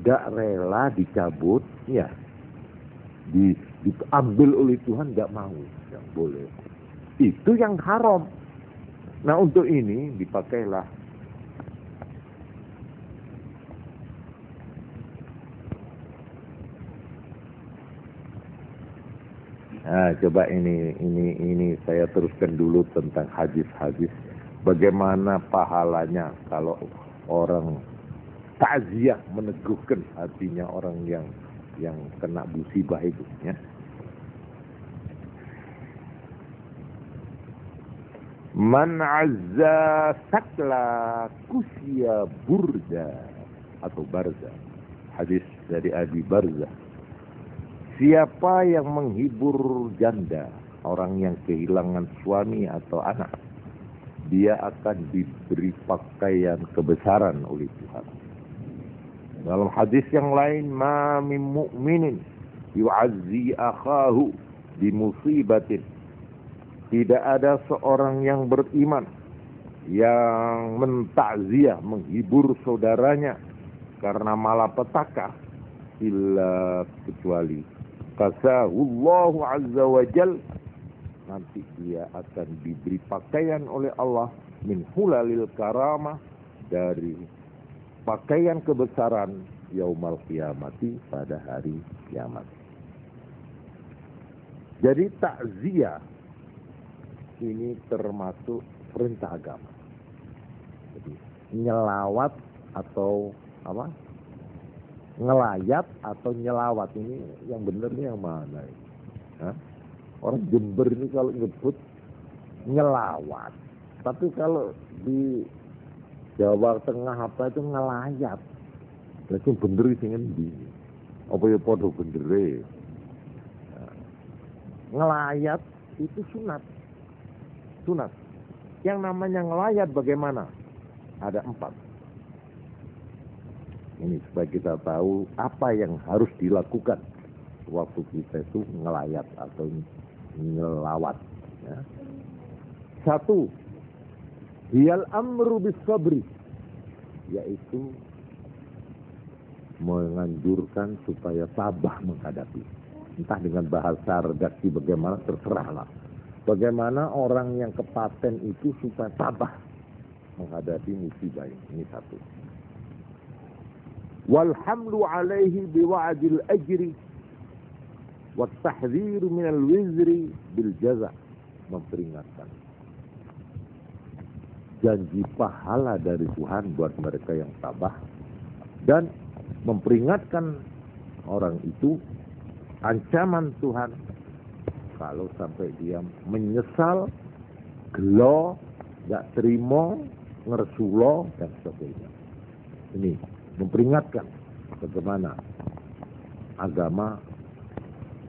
Gak rela dicabut, ya. Diambil oleh Tuhan, gak mau, gak boleh. Itu yang haram. Nah untuk ini dipakailah Nah, coba ini saya teruskan dulu tentang hadis-hadis. Bagaimana pahalanya kalau orang takziah meneguhkan hatinya orang yang kena musibah itu, ya. Man azza sakla kusya burda atau barza. Hadis dari Abi Barzah. Siapa yang menghibur janda, orang yang kehilangan suami atau anak, dia akan diberi pakaian kebesaran oleh Tuhan. Dalam hadis yang lain, ma min mu'minin yu'azzi akhahu bi musibatin. Tidak ada seorang yang beriman yang mentakziah, menghibur saudaranya karena malapetaka, illa kecuali kasahullahu azza wa jal, nanti dia akan diberi pakaian oleh Allah min hulalil karamah, dari pakaian kebesaran yaumal qiyamati, pada hari kiamat. Jadi takziah ini termasuk perintah agama. Jadi nyelawat atau apa? Ngelayat atau nyelawat, ini yang benernya yang mana? Hah? Orang Jember ini kalau nyebut nyelawat, tapi kalau di Jawa Tengah apa itu ngelayat. Berarti bener sing endi? Apa ya padha bendere? Nah, ngelayat itu sunat. Sunat. Yang namanya ngelayat bagaimana? Ada 4. Ini supaya kita tahu apa yang harus dilakukan waktu kita itu ngelayat atau ngelawat. Ya. 1, hiyal amru bis sabri, yaitu menganjurkan supaya tabah menghadapi. Entah dengan bahasa redaksi bagaimana, terserahlah. Bagaimana orang yang kepaten itu supaya tabah menghadapi musibah ini. 1. Walhamlu alaihi biwa'dil ajri wat tahdhir minal wizri bil jaza, memperingatkan janji pahala dari Tuhan buat mereka yang tabah, dan memperingatkan orang itu ancaman Tuhan kalau sampai dia menyesal, gelo, gak terima, ngersulo, dan sebagainya. Ini memperingatkan bagaimana agama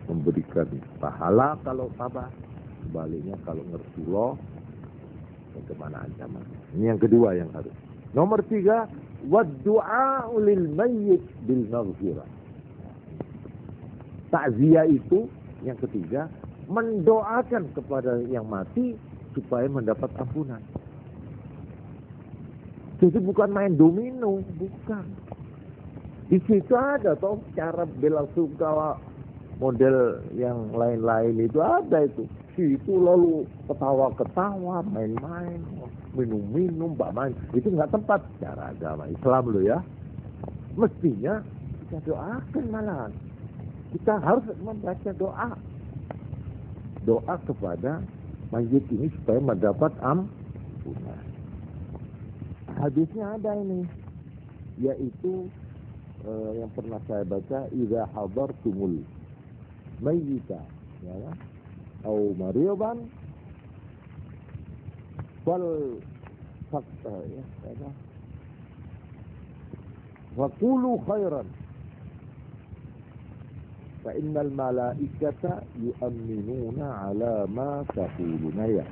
memberikan pahala kalau tabah, sebaliknya kalau ngersulo, bagaimana ancaman. Ini yang kedua yang harus. Nomor 3, wad-du'a lil mayyit bil maghfirah. Takziah itu yang ketiga, mendoakan kepada yang mati supaya mendapat ampunan. Jadi bukan main domino, bukan. Di situ ada toh cara bela sungkawa model yang lain-lain itu ada itu. Situ lalu ketawa-ketawa, main-main, minum-minum, mbak main. Itu nggak tempat cara agama Islam loh ya. Mestinya kita doakan malahan. Kita harus membaca doa. Doa kepada mayit ini supaya mendapat ampunan. Hadisnya ada ini, yaitu yang pernah saya baca, idza hadartumul mayyita, ya, atau maridan bal fakta ya apa? Faqulu khairan fa innal malaikata yu'minuna ala ma taquluna ya.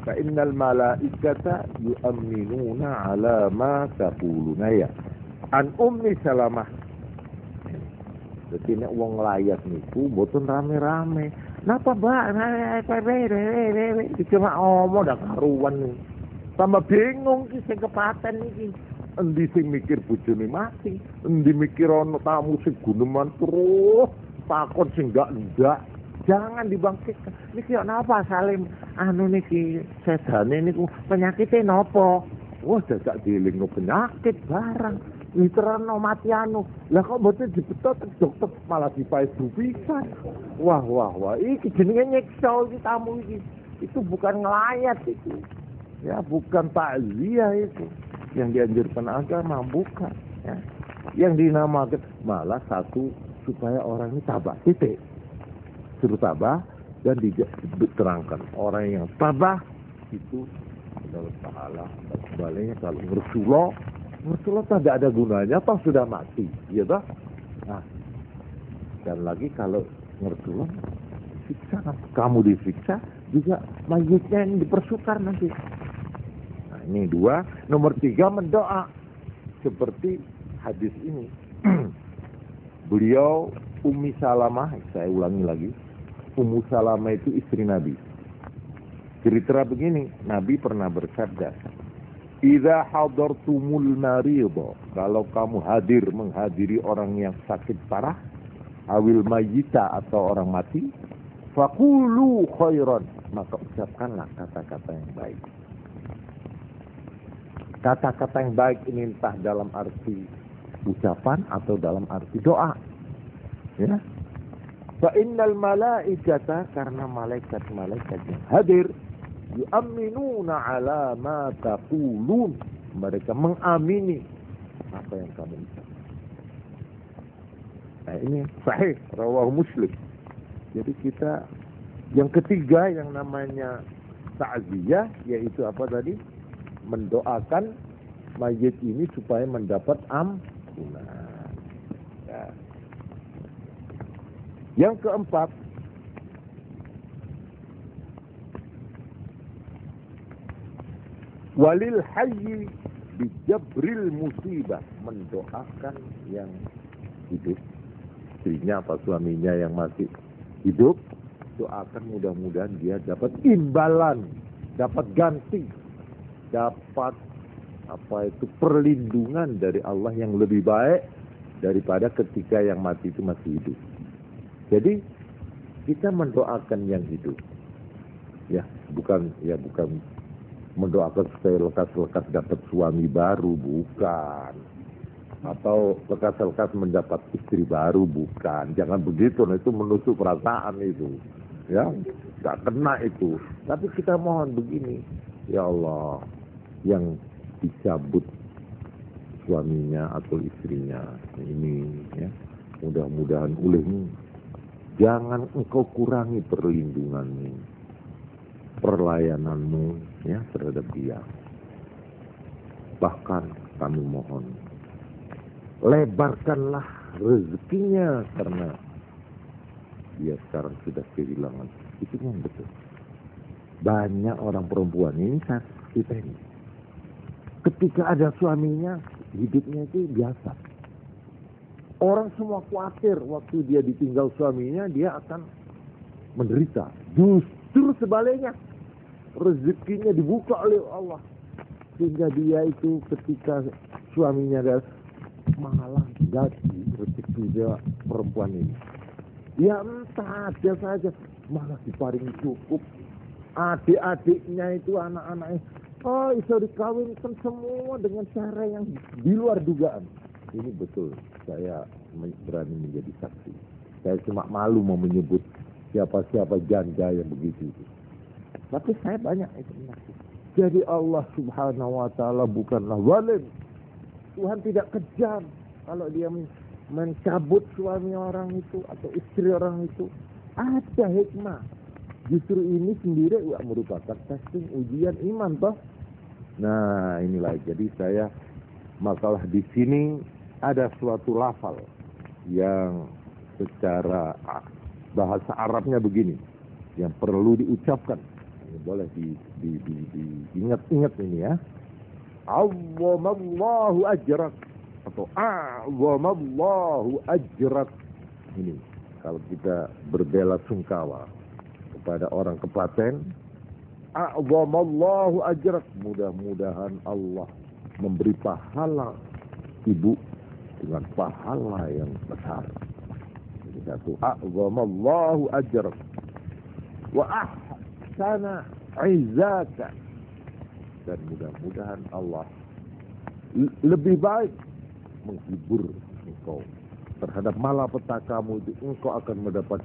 Fa innal malaikata yu'minuna ala ma taquluna ya. An Ummi Salamah. Dadi nek wong layat niku mboten rame-rame. Napa, Mbak? Cuma omong dak karuan. Tambah bingung ki sing kepaten iki. Endi sing mikir bojone mati, endi mikir ana tamu sing guneman terus takon sing ndak. Jangan dibangkitkan. Niki napa Salim? Anu niki sedane niku penyakite napa? Wah, dadak dielingno penyakit barang. Literano mati anu. Lah kok mboten dibetot dokter malah dipaesu pisan. Wah. Iki jenenge nyiksa iki tamu iki. Itu bukan ngelayat itu. Ya, bukan takziah itu. Yang dianjurkan agama bukan. Ya. Yang dinamakan malah satu supaya orang ini tabah titik. Suruh tabah dan diterangkan orang yang tabah itu adalah pahala dan sebaliknya kalau Rasulullah tidak ada gunanya toh sudah mati ya toh. Nah, dan lagi kalau Rasulullah siksa kamu disiksa juga mayitnya yang dipersukar nanti. Nah, ini 2. Nomor 3 mendoa seperti hadis ini. Beliau Ummi Salamah, saya ulangi lagi. Ummu Salamah itu istri Nabi. Cerita begini, Nabi pernah bersabda, "Idza hadartumul maridha," kalau kamu menghadiri orang yang sakit parah, awil mayyita atau orang mati, faqulu khairan, maka ucapkanlah kata-kata yang baik. Kata-kata yang baik ini entah dalam arti ucapan atau dalam arti doa. Ya. Fa innal malaikata, karena malaikat-malaikat yang hadir, yu'minuna ala ma taqulun, mereka mengamini apa yang kamu ucapkan. Nah, ini sahih rawahu Muslim. Jadi kita yang ketiga yang namanya ta'ziyah, yaitu apa tadi? Mendoakan mayit ini supaya mendapat ampunan. Ya. Yang keempat, walil hayyi bijabril musibah, mendoakan yang hidup, istrinya atau suaminya yang masih hidup, doakan mudah-mudahan dia dapat imbalan, dapat ganti, dapat perlindungan dari Allah yang lebih baik daripada ketika yang mati itu masih hidup. Jadi kita mendoakan yang hidup, ya bukan mendoakan supaya lekas-lekas dapat suami baru, bukan, atau lekas-lekas mendapat istri baru, bukan. Jangan begitu, itu menusuk perasaan itu, ya nggak kena itu. Tapi kita mohon begini, ya Allah, yang dicabut suaminya atau istrinya ini, ya mudah-mudahan olehmu jangan engkau kurangi perlindunganmu, perlayananmu ya terhadap dia. Bahkan kami mohon, lebarkanlah rezekinya karena dia sekarang sudah kehilangan. Itu yang betul. Banyak orang perempuan ini kita ini, ketika ada suaminya, hidupnya itu biasa. Orang semua khawatir waktu dia ditinggal suaminya, dia akan menderita. Justru sebaliknya, rezekinya dibuka oleh Allah. Sehingga dia itu ketika suaminya ada, malah gaji rezeki dia perempuan ini. Ya entah, dia saja malah diparingi cukup. Adik-adiknya itu, anak-anaknya, bisa dikawinkan semua dengan cara yang di luar dugaan. Ini betul, saya berani menjadi saksi. Saya cuma malu mau menyebut siapa-siapa janda yang begitu. Tapi saya banyak itu menakut. Jadi Allah Subhanahu wa taala bukanlah zalim. Tuhan tidak kejam kalau dia mencabut suami orang itu atau istri orang itu. Ada hikmah. Justru ini sendiri merupakan testing ujian iman toh. Nah, inilah jadi saya makalah di sini ada suatu lafal yang secara bahasa Arabnya begini yang perlu diucapkan. Ini boleh diingat-ingat ini ya. Azzamallahu ajrak atau a'zamallahu ajrak. Ini kalau kita berbela sungkawa kepada orang kepaten, a'zamallahu ajrak, mudah-mudahan Allah memberi pahala ibu dengan pahala yang besar. Jadi satu, a'zamallahu ajrak wa ahsana izzaka, dan mudah-mudahan Allah lebih baik menghibur engkau terhadap malapetakamu itu, engkau akan mendapat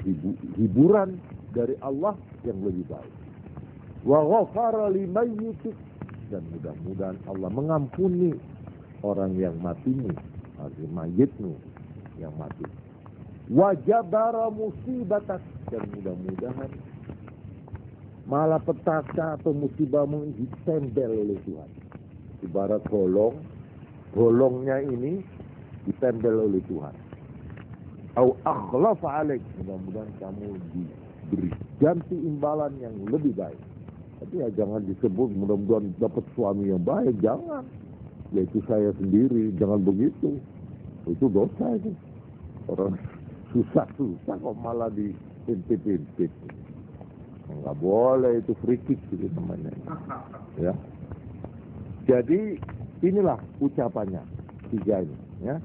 hiburan dari Allah yang lebih baik. Wa ghafara limayyitik, dan mudah-mudahan Allah mengampuni orang yang matimu, arti mayitmu yang mati. Wa jabara musibatak, dan mudah-mudahan malapetaka atau musibahmu ditempel oleh Tuhan. Ibarat bolongnya ini ditempel oleh Tuhan. Au akhlafa alaik, mudah-mudahan kamu diberi ganti imbalan yang lebih baik. Tapi ya jangan disebut mudah-mudahan dapat suami yang baik, jangan. Yaitu saya sendiri, jangan begitu. Itu dosa itu. Orang susah-susah kok malah diintip-intip. Enggak boleh, itu free kick gitu namanya. Ya. Jadi inilah ucapannya 3 ini ya.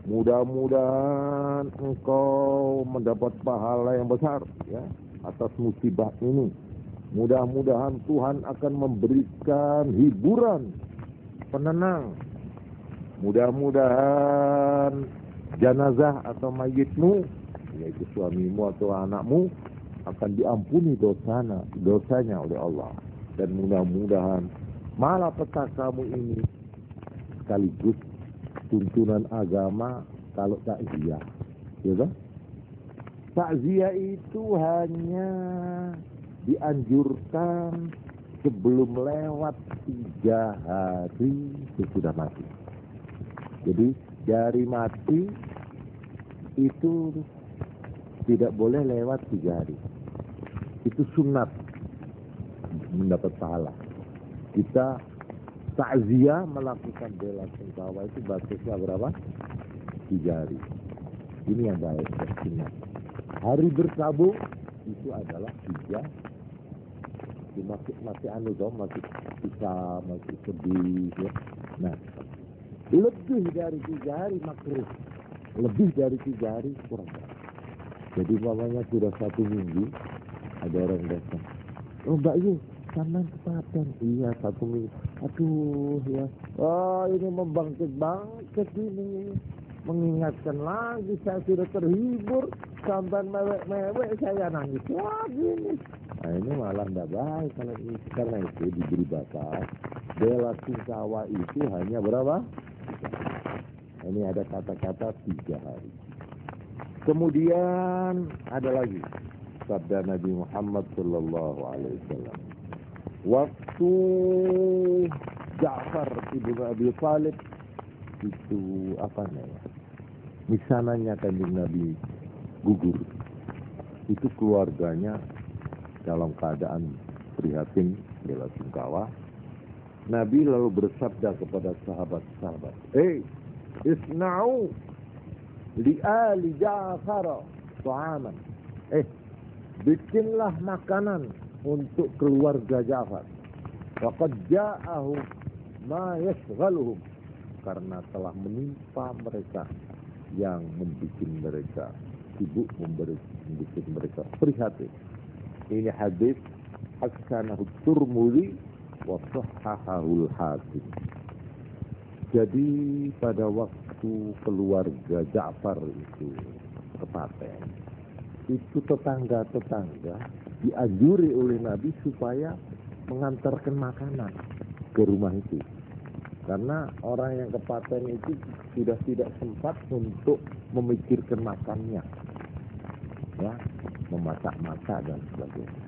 Mudah-mudahan engkau mendapat pahala yang besar ya atas musibah ini. Mudah-mudahan Tuhan akan memberikan hiburan, penenang. Mudah-mudahan jenazah atau mayitmu, yaitu suamimu atau anakmu, akan diampuni dosanya oleh Allah. Dan mudah-mudahan malapetakamu ini sekaligus tuntunan agama kalau takziah. Ya kan? Takziah itu hanya dianjurkan sebelum lewat 3 hari sesudah mati. Jadi dari mati itu tidak boleh lewat 3 hari. Itu sunat mendapat pahala. Kita takziah melakukan bela sungkawa itu batasnya berapa? 3 hari. Ini yang baik, sunat. Hari berkabung itu adalah 3. Masih bisa, masih sedih ya. Nah, lebih dari 3 hari makruh. Lebih dari 3 hari kurang baik. Jadi mamanya sudah 1 minggu, ada orang datang. Oh Mbak Yu, sampean kepaten. Iya 1 minggu. Aduh ya. Oh ini membangkit ini. Mengingatkan lagi saya sudah terhibur. Sampean mewek saya nangis lagi nih. Nah ini malah tidak baik kalau ini. Karena itu diberi batas. Bela sungkawa itu hanya berapa? Ini ada kata-kata 3 hari. Kemudian ada lagi sabda Nabi Muhammad sallallahu alaihi wasallam. Waktu Ja'far ibnu Abi Thalib itu apa namanya? Misananya Kanjeng Nabi gugur. Itu keluarganya dalam keadaan prihatin bela sungkawa. Nabi lalu bersabda kepada sahabat-sahabat, isna'u li ali Ja'far ta'aman. Bikinlah makanan untuk keluarga Ja'far. Faqad ja'ahu ma yashghaluhum, karena telah menimpa mereka yang membuat mereka sibuk, membuat mereka prihatin. Ini hadis Hasanahu Tirmidzi wa Shahhahahu Al-Hakim. Jadi pada waktu keluarga Ja'far itu kepaten, itu tetangga-tetangga dianjuri oleh Nabi supaya mengantarkan makanan ke rumah itu. Karena orang yang kepaten itu sudah tidak sempat untuk memikirkan makannya, ya, memasak-masak dan sebagainya.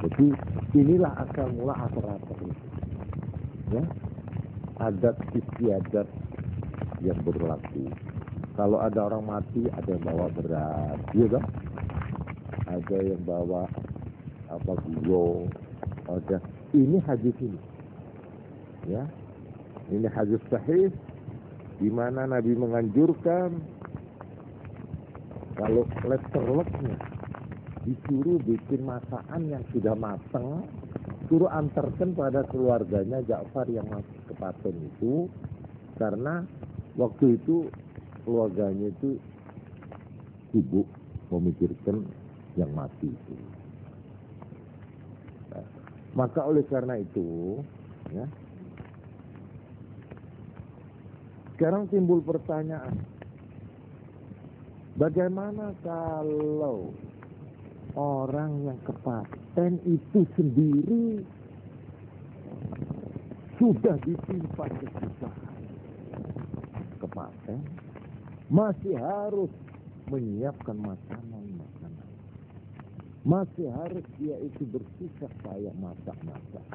Jadi inilah asal mula atur-atur itu, ya, adat istiadat yang berlaku. Kalau ada orang mati, ada yang bawa beras, ya kan? Ada yang bawa apa gulung, ada. Ini hadis ini, ya. Ini hadis sahih di mana Nabi menganjurkan kalau letterleknya disuruh bikin masakan yang sudah matang, suruh antarkan pada keluarganya Ja'far yang masih kepaten itu, karena waktu itu keluarganya itu sibuk memikirkan yang mati itu. Nah, maka oleh karena itu, ya, sekarang timbul pertanyaan, bagaimana kalau orang yang kepaten itu sendiri sudah ditimpa kesusahan, kepaten masih harus menyiapkan makanan, masih harus dia itu bersusah payah masak-masak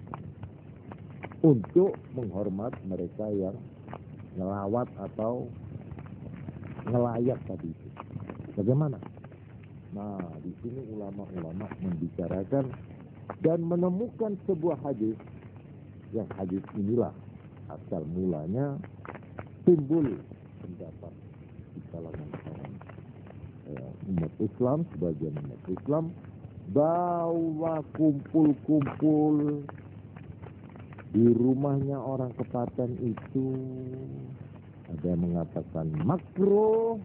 untuk menghormat mereka yang ngelawat atau ngelayak tadi itu. Bagaimana? Nah, di sini ulama-ulama membicarakan dan menemukan sebuah hadis, yang hadis inilah asal mulanya timbul pendapat di kalangan umat Islam, sebagian umat Islam, bahwa kumpul-kumpul di rumahnya orang kepaten itu ada yang mengatakan makruh,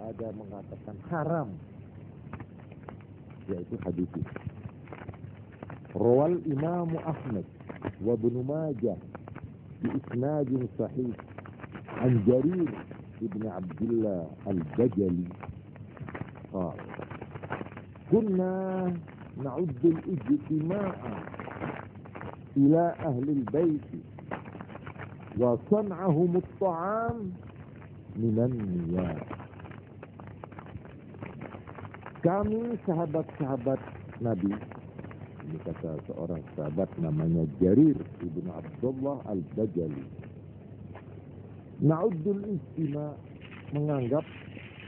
ada yang mengatakan haram, yaitu hadis ini. Rawal Imam Ahmad wa Ibnu Majah bi isnadin sahih an Jarir ibn Abdullah al-Bajali qala kunna na'uddu al-ijtima'a ila ahli al-bait wa san'ahum at-ta'am minan niyah. Kami sahabat-sahabat Nabi, ini kata seorang sahabat namanya Jarir ibn Abdullah al-Bajali, na'uddul istima, menganggap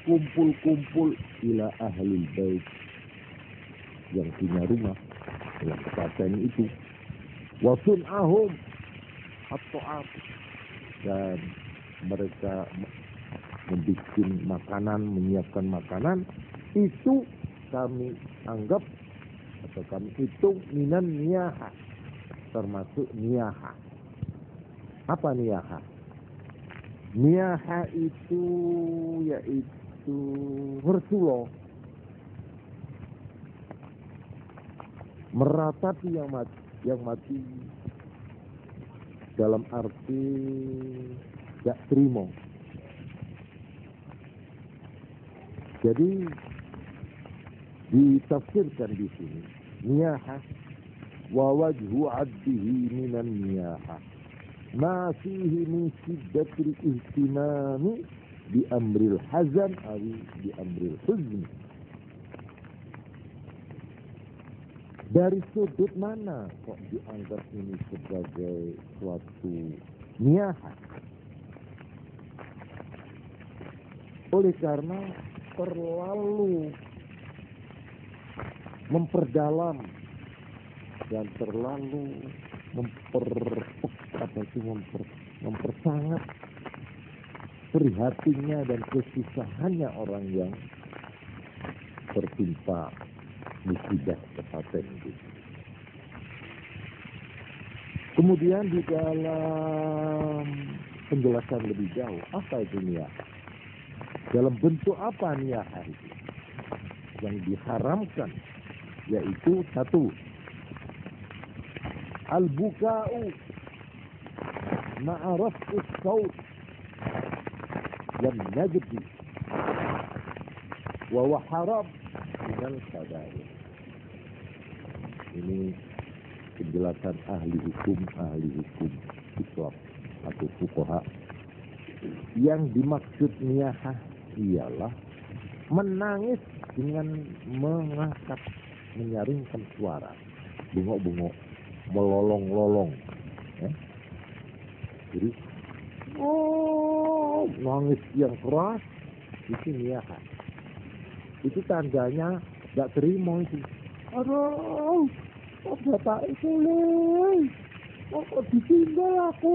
kumpul-kumpul ila ahli bait, yang punya rumah, yang kepaten itu, wa sun'ahum at-ta'am, dan mereka membuat makanan, menyiapkan makanan, itu kami anggap atau kami hitung minan niyaha, termasuk niyaha. Apa niyaha? Niyaha itu yaitu mertulo, meratapi yang mati dalam arti gak terima. Jadi ditafsirkan di sini niyaha wa wajhu 'abdihi minan niyaha ma fihi min shiddatil ihtimami bi amril hazan aw bi amril huzn. Dari sudut mana kok dianggap ini sebagai suatu niyaha? Oleh karena terlalu memperdalam dan terlalu mempersangat prihatinnya dan kesusahannya orang yang tertimpa musibah kepaten itu. Kemudian di dalam penjelasan lebih jauh, apa itu niyaha? Dalam bentuk apa niyaha itu? Yang diharamkan yaitu satu, al-buka'u ma'a raf'is saut wal najdi wa huwa haram minal kabair. Ini penjelasan ahli hukum Islam atau fuqaha. Yang dimaksud niyahah ialah menangis dengan mengangkat, menyaringkan suara, bengok-bengok, melolong-lolong. Jadi, nangis yang keras, itu niyahah. Itu tandanya tidak terima itu. Aduh, kok bapak itu kok ditinggal aku,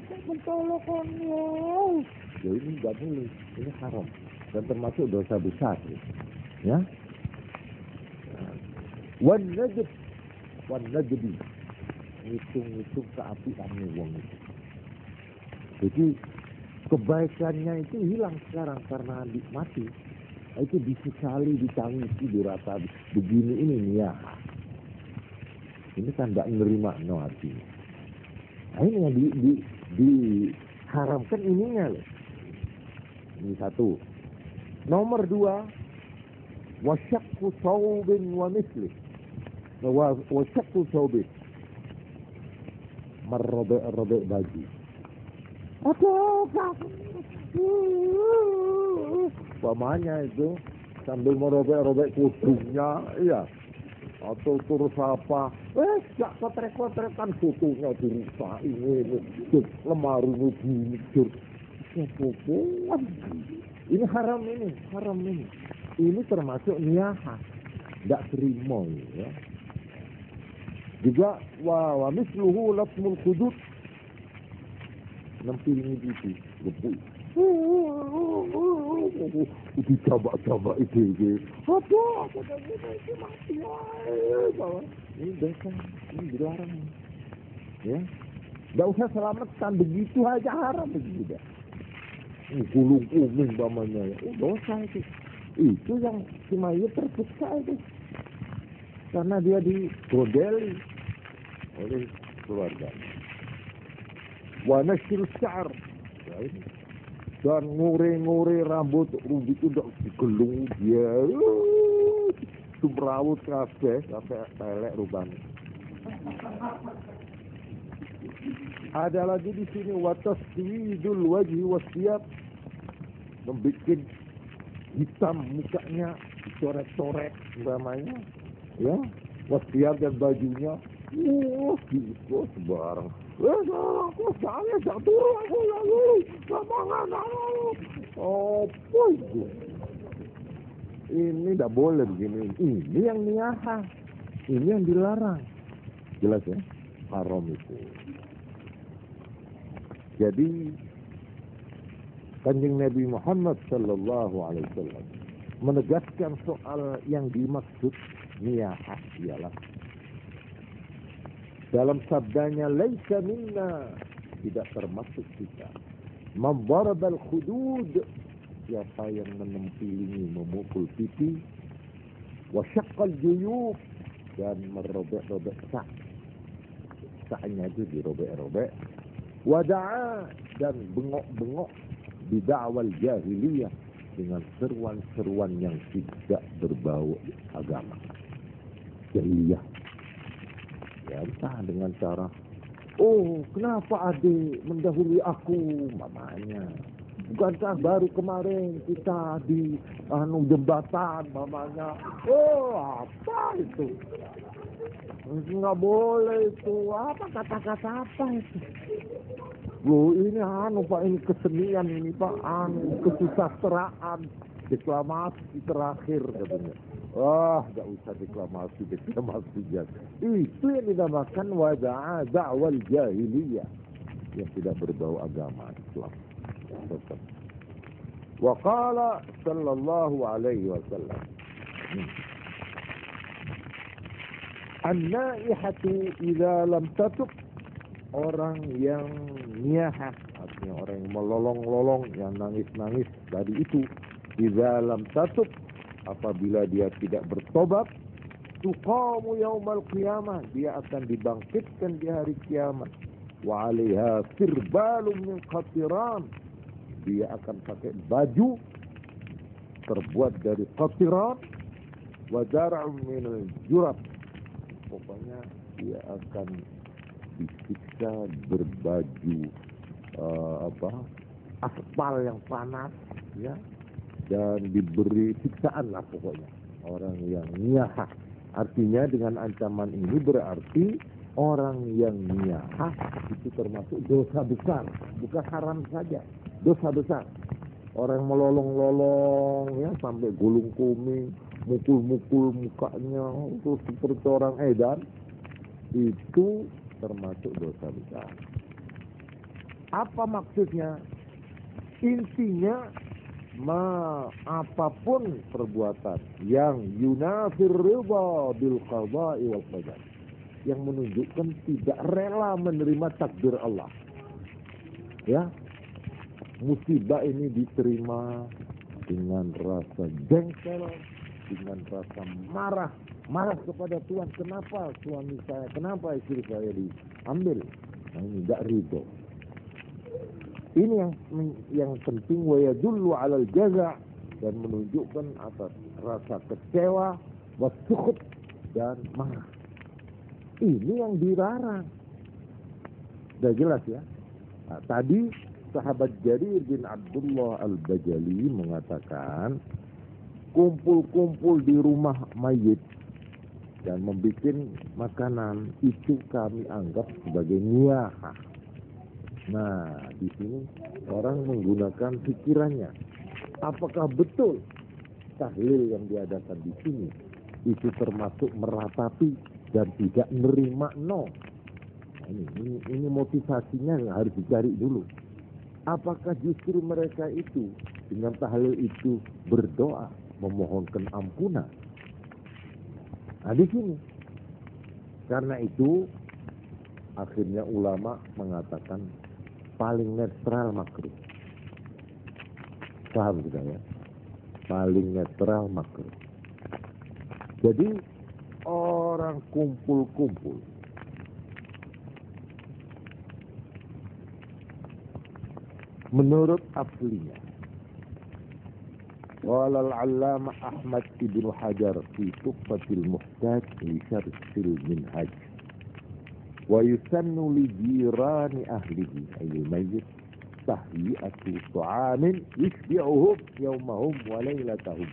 kok mentolokannya. Ya ini nggak boleh, ini haram dan termasuk dosa besar, ya. Wan najdi, ngitung keapiannya wong itu. Jadi kebaikannya itu hilang sekarang karena mati. Itu disesali, ditangisi, dirata begini ini niyah. Ini kan tidak menerima artinya. Nah, ini yang diharamkan ininya loh. Ini satu. Nomor 2, wasyakku saubin wa mislih. Wasyakku saubin, merobek-robek baju. Pamanya itu sambil merobek-robek kudungnya, iya. Atau terus apa? Jak kotrek-kotrekan fotonya dirusak ini lemari begini. Ini haram ini. Ini termasuk niyahah, tidak terima ya. Juga wa misluhu latmul khudud, nampiling itu gebuk. Dijabak-jabak itu. Apa itu mati. Ini dosa, ini dilarang. Ya, tidak usah selamatkan, begitu aja haram begitu. Ini gulung umum namanya. Dosa itu. Itu yang si mayit tersiksa itu. Karena dia digondeli oleh keluarga. Wa nasyru syar. Ya, ini. Dan ngore-ngore rambut itu udah digelung dia. Sumrawut kabeh sampai telek rupanya. Ada lagi di sini wataswidul wajhi wasiyab, membikin hitam mukanya, dicoret-coret namanya, ya, wasiyab dan bajunya. Gitu sembarang. Aku saya jatuh aku lagi. Semangat aku. Apa itu? Ini tidak boleh begini. Ini yang niyahah. Ini yang dilarang. Jelas ya? Haram itu. Jadi Kanjeng Nabi Muhammad sallallahu alaihi wasallam menegaskan soal yang dimaksud niyahah ialah dalam sabdanya, laisa minna, tidak termasuk kita. Mambarabal khudud, siapa yang menempilingi, memukul pipi. Wasyaqqal juyub, dan merobek-robek sak. Saknya itu dirobek-robek. Wada'a, dan bengok-bengok bida'wal jahiliyah, dengan seruan-seruan yang tidak berbau agama. Jahiliyah. Ya, entah dengan cara, kenapa adik mendahului aku, mamanya. Bukankah baru kemarin kita di jembatan, mamanya. Apa itu? Nggak boleh itu. Apa kata-kata apa itu? Ini Pak, ini kesenian ini Pak, kesusastraan, deklamasi terakhir katanya. Enggak usah deklamasi ya. Itu yang dinamakan wada'a da'wal jahiliyah, yang tidak berbau agama Islam. Wa qala sallallahu alaihi wasallam, an-naihatu idza lam tatub, orang yang niyahah, artinya orang yang melolong-lolong, yang nangis-nangis tadi itu, idza lam tatub, apabila dia tidak bertobat, tuqamu yaumal qiyamah, dia akan dibangkitkan di hari kiamat. Wa 'alaiha sirbalun min qatiran, dia akan pakai baju terbuat dari qatiran, wa dar'un min al-jurab, pokoknya dia akan disiksa berbaju aspal yang panas, ya, dan diberi siksaan lah pokoknya orang yang niyahah. Artinya dengan ancaman ini berarti orang yang niyahah itu termasuk dosa besar, bukan haram saja, dosa besar. Orang melolong-lolong ya sampai gulung kuming, mukul-mukul mukanya terus seperti orang edan, itu termasuk dosa besar. Apa maksudnya? Intinya apapun perbuatan yang yunafir ridha bil qada'i wal qadar, yang menunjukkan tidak rela menerima takdir Allah. Ya, musibah ini diterima dengan rasa jengkel, dengan rasa marah kepada Tuhan. Kenapa suami saya, kenapa istri saya diambil? Nah, ini tidak ridho. Ini yang penting, wa yadullu 'alal jaza', dan menunjukkan atas rasa kecewa, wasukhut, dan marah. Ini yang dilarang. Sudah jelas ya. Nah, tadi sahabat Jarir bin Abdullah Al-Bajali mengatakan, kumpul-kumpul di rumah mayit dan membuat makanan itu kami anggap sebagai niyahah. Nah, di sini orang menggunakan pikirannya. Apakah betul tahlil yang diadakan di sini itu termasuk meratapi dan tidak menerima? No. Nah, ini motivasinya yang harus dicari dulu. Apakah justru mereka itu dengan tahlil itu berdoa memohonkan ampunan? Nah, di sini. Karena itu akhirnya ulama mengatakan paling netral makruh. Paham tidak ya? Paling netral makruh. Jadi orang kumpul-kumpul menurut aslinya, qala al-'allamah Ahmad ibn Hajar fi Tuhfatil Muhtaj li Syarhil Minhaj, wa yusannu li jirani ahlihi ayil mayyit tahiyatu ta'amin yusbi'uhum yawmahum wa laylatahum.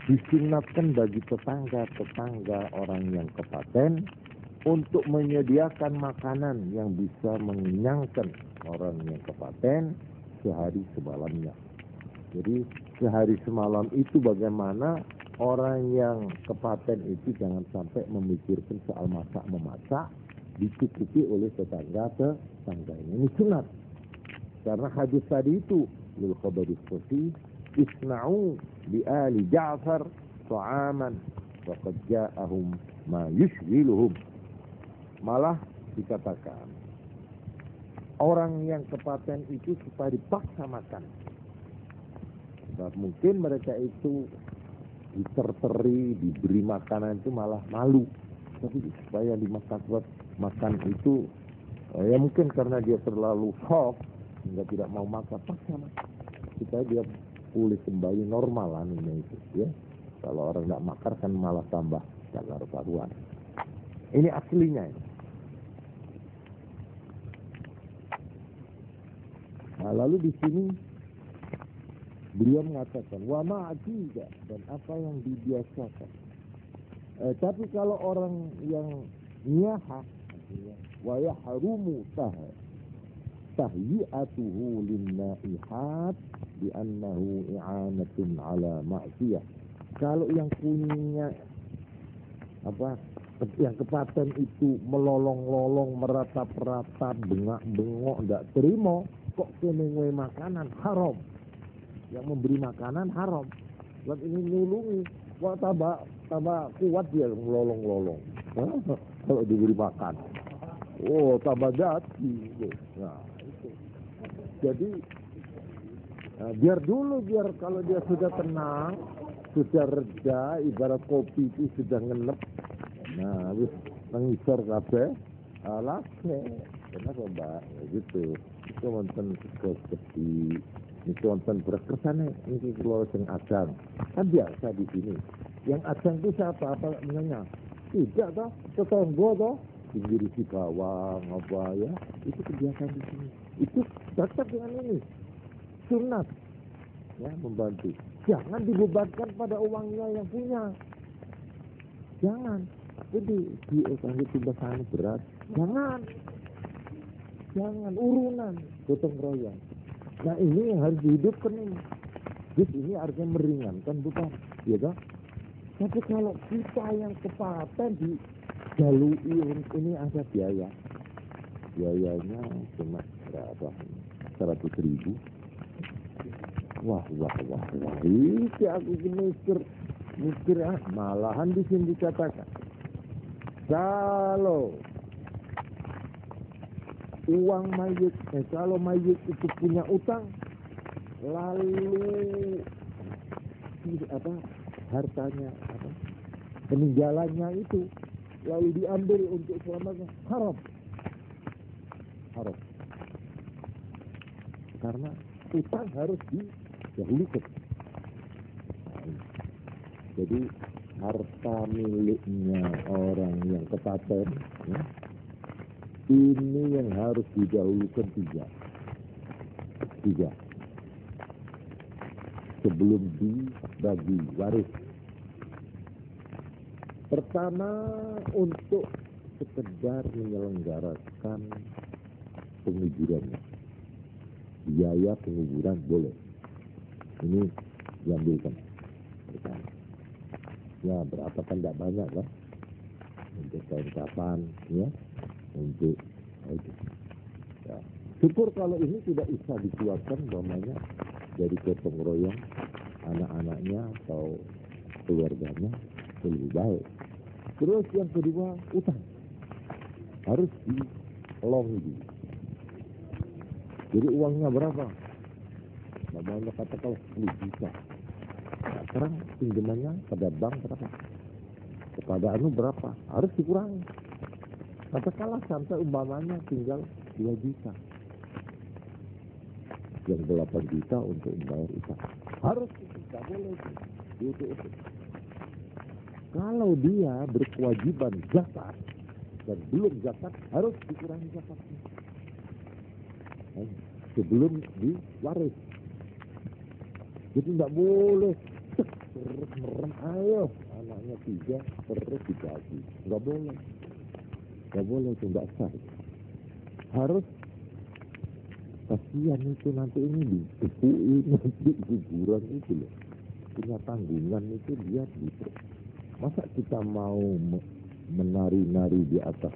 Disunatkan bagi tetangga-tetangga orang yang kepaten untuk menyediakan makanan yang bisa mengenyangkan orang yang kepaten sehari semalamnya. Jadi sehari semalam itu bagaimana orang yang kepaten itu jangan sampai memikirkan soal masak-memasak, dicukupi oleh tetangga ini. Ini sunat. Karena hadis tadi itu, lil khabari sahih, isna'u bi ali Ja'far ta'aman faqad ja'ahum ma yushghiluhum. Malah dikatakan orang yang kepaten itu supaya dipaksa makan. Sebab mungkin mereka itu diterteri, diberi makanan itu malah malu. Tapi supaya dimakan buat makan itu, ya mungkin karena dia terlalu shock sehingga tidak mau makan, paksa makan supaya dia pulih kembali normal anunya itu, ya. Kalau orang tidak makan kan malah tambah cagar karuan. Ini aslinya ini. Nah, lalu di sini beliau mengatakan wa ma'atiga, dan apa yang dibiasakan. Tapi kalau orang yang niyahah wa yahrumu tahyi'atuhu linnaihat bi annahu i'anatun ala ma'siyah. Kalau yang punya yang kepaten itu melolong-lolong, meratap-ratap, bengak-bengok, tidak terima, kok kenengwe makanan haram. Yang memberi makanan haram. Sebab ini nulungi, wah tambah kuat dia melolong-lolong. Kalau diberi makan, oh tambah jati. Nah itu. Jadi biar kalau dia sudah tenang, sudah reda, ibarat kopi itu sudah ngenep. Nah, habis mengisor kabeh, lake. Kenapa mbak? Gitu. Itu wonten seperti itu wonten berkersane ini kalau sing adang. Kan biasa di sini. Yang adang itu siapa? Apa namanya? Tidak toh, tetangga toh, pinggir si bawang apa ya, itu kebiasaan di sini. Itu cocok dengan ini, sunat, ya membantu. Jangan dibebankan pada uangnya yang punya. Jangan. Jadi di tugas sana berat. Jangan urunan, gotong royong. Nah ini yang harus dihidupkan ini. Jadi ini artinya meringankan bukan, ya kan? Tapi kalau kita yang kepaten di jalui ini ada biaya. Biayanya cuma berapa? 100.000. Wah. Ini aku mikir malahan di sini dikatakan. Kalau uang mayit, kalau mayit itu punya utang, lalu hartanya peninggalannya itu lalu diambil untuk selamanya, haram. Karena utang harus didahulukan. Jadi harta miliknya orang yang kepaten, ya, ini yang harus didahulukan tiga sebelum dibagi waris. Pertama, untuk sekedar menyelenggarakan penguburannya, biaya penguburan boleh, ini diambilkan pertama. Ya berapa kan tidak banyak lah, untuk kapan ya, untuk itu. Ya. Syukur kalau ini tidak bisa dikeluarkan namanya dari gotong royong anak-anaknya atau keluarganya, lebih baik. Terus yang kedua, utang harus dilongi dulu. Jadi uangnya berapa? Namanya katakanlah 10 juta. Nah, sekarang pinjamannya pada bank berapa? Kepada berapa? Harus dikurangi. Katakanlah sampai umpamanya tinggal 2 juta. Yang 8 juta untuk membayar utang. Harus tidak boleh itu. Kalau dia berkewajiban zakat dan belum zakat, harus dikurangi zakatnya sebelum diwaris. Jadi tidak boleh terus merem, ayo anaknya 3 terus dibagi, nggak boleh itu nggak sah. Harus kasihan itu nanti ini ditepuin nanti kuburan itu loh, punya tanggungan itu dia gitu. Masa kita mau menari-nari di atas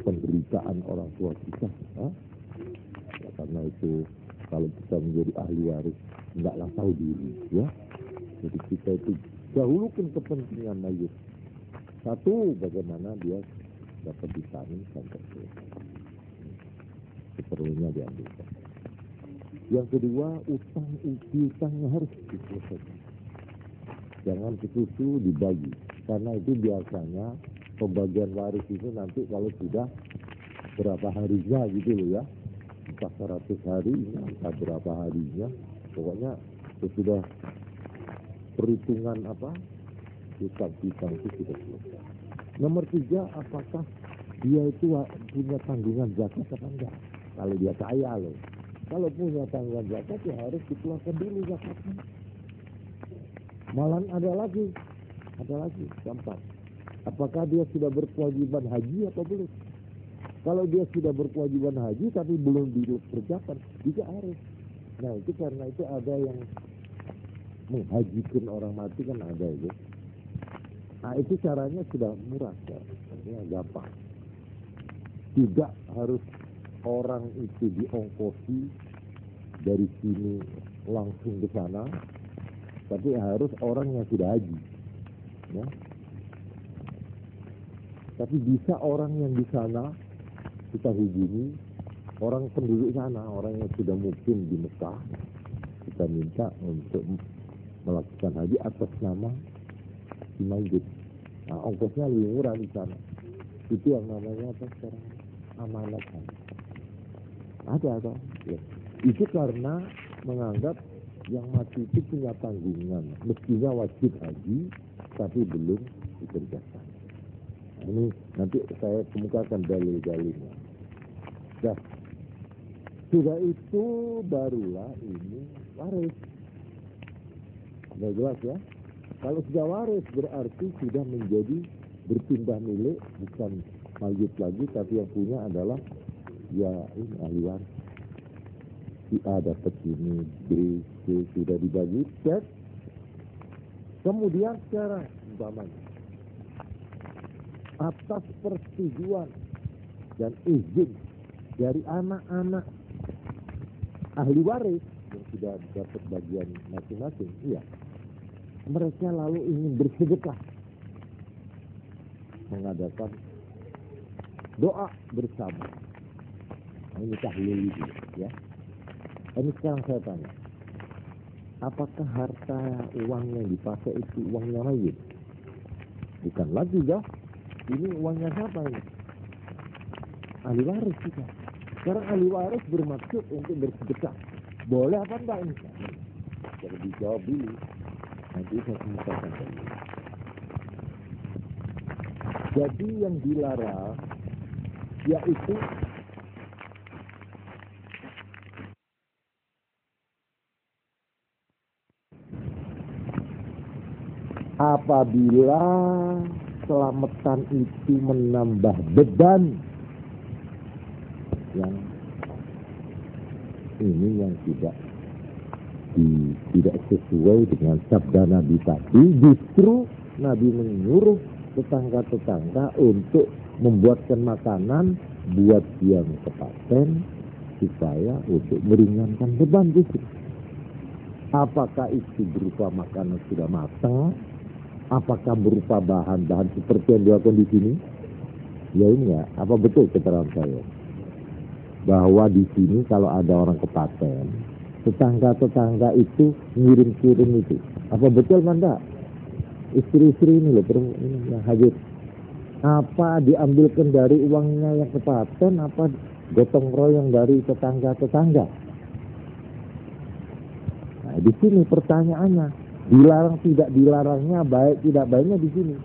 penderitaan orang tua kita? Ya, karena itu kalau kita menjadi ahli waris tidaklah tahu diri, ya. Jadi kita itu dahulukan kepentingan mayit. Satu, bagaimana dia dapat ditanggung sampai selesai, seperlunya diambilkan. Yang kedua, utangnya harus diselesaikan. Jangan kesusu dibagi, karena itu biasanya pembagian waris itu nanti kalau sudah berapa harinya gitu loh ya, entah 100 hari, entah berapa harinya, pokoknya sudah perhitungan hutang-hutang itu sudah selesai. Nomor 3, apakah dia itu punya tanggungan zakat atau enggak? Kalau dia kaya loh, kalau punya tanggungan zakat ya harus dikeluarkan dulu zakatnya. Malah ada lagi keempat, apakah dia sudah berkewajiban haji atau belum? Kalau dia sudah berkewajiban haji tapi belum dikerjakan, juga harus. Nah itu karena itu ada yang menghajikan orang mati kan ada itu. Nah itu caranya sudah murah ya, artinya gampang. Tidak harus orang itu diongkosi dari sini langsung ke sana, tapi harus orang yang sudah haji, ya. Tapi bisa orang yang di sana kita hubungi, orang penduduk sana, orang yang sudah mukim di Mekah, kita minta untuk melakukan haji atas nama si mayit. Nah, ongkosnya lebih murah di sana. Itu yang namanya apa sekarang? Amanatan. Ada atau? Ya. Itu karena menganggap yang mati itu punya tanggungan, mestinya wajib haji, tapi belum dikerjakan. Ini nanti saya kemukakan dalil-dalilnya. Dah. Sudah itu barulah ini waris. Sudah jelas ya? Kalau sudah waris berarti sudah menjadi berpindah milik, bukan mayit lagi, tapi yang punya adalah ya ini ahli waris. Si A dapat ini, B, C sudah dibagi, cek. Kemudian sekarang umpamanya atas persetujuan dan izin dari anak-anak ahli waris yang sudah dapat bagian masing-masing, iya, mereka lalu ingin bersedekah, mengadakan doa bersama. Ini tahlil itu, ya. Ini sekarang saya tanya, apakah harta uang yang dipakai itu uangnya mayit? Bukan lagi, ya. Ini uangnya siapa ini? Ahli waris kita. Sekarang ahli waris bermaksud untuk bersedekah. Boleh apa enggak ini? Jadi dijawab dulu. Nanti saya kemukakan dulu. Jadi yang dilarang yaitu apabila selamatan itu menambah beban yang ini yang tidak sesuai dengan sabda Nabi tadi, justru Nabi menyuruh tetangga-tetangga untuk membuatkan makanan buat yang kepaten supaya untuk meringankan beban justru. Apakah itu berupa makanan sudah matang? Apakah berupa bahan-bahan seperti yang dilakukan di sini? Ya ini ya, apa betul keterangan saya? Bahwa di sini kalau ada orang kepaten, tetangga-tetangga itu ngirim-kirim itu. Apa betul enggak? Istri-istri ini loh, ini yang hadir. Apa diambilkan dari uangnya yang kepaten, apa gotong royong dari tetangga-tetangga? Nah, di sini pertanyaannya, dilarang tidak dilarangnya, baik tidak baiknya di sini.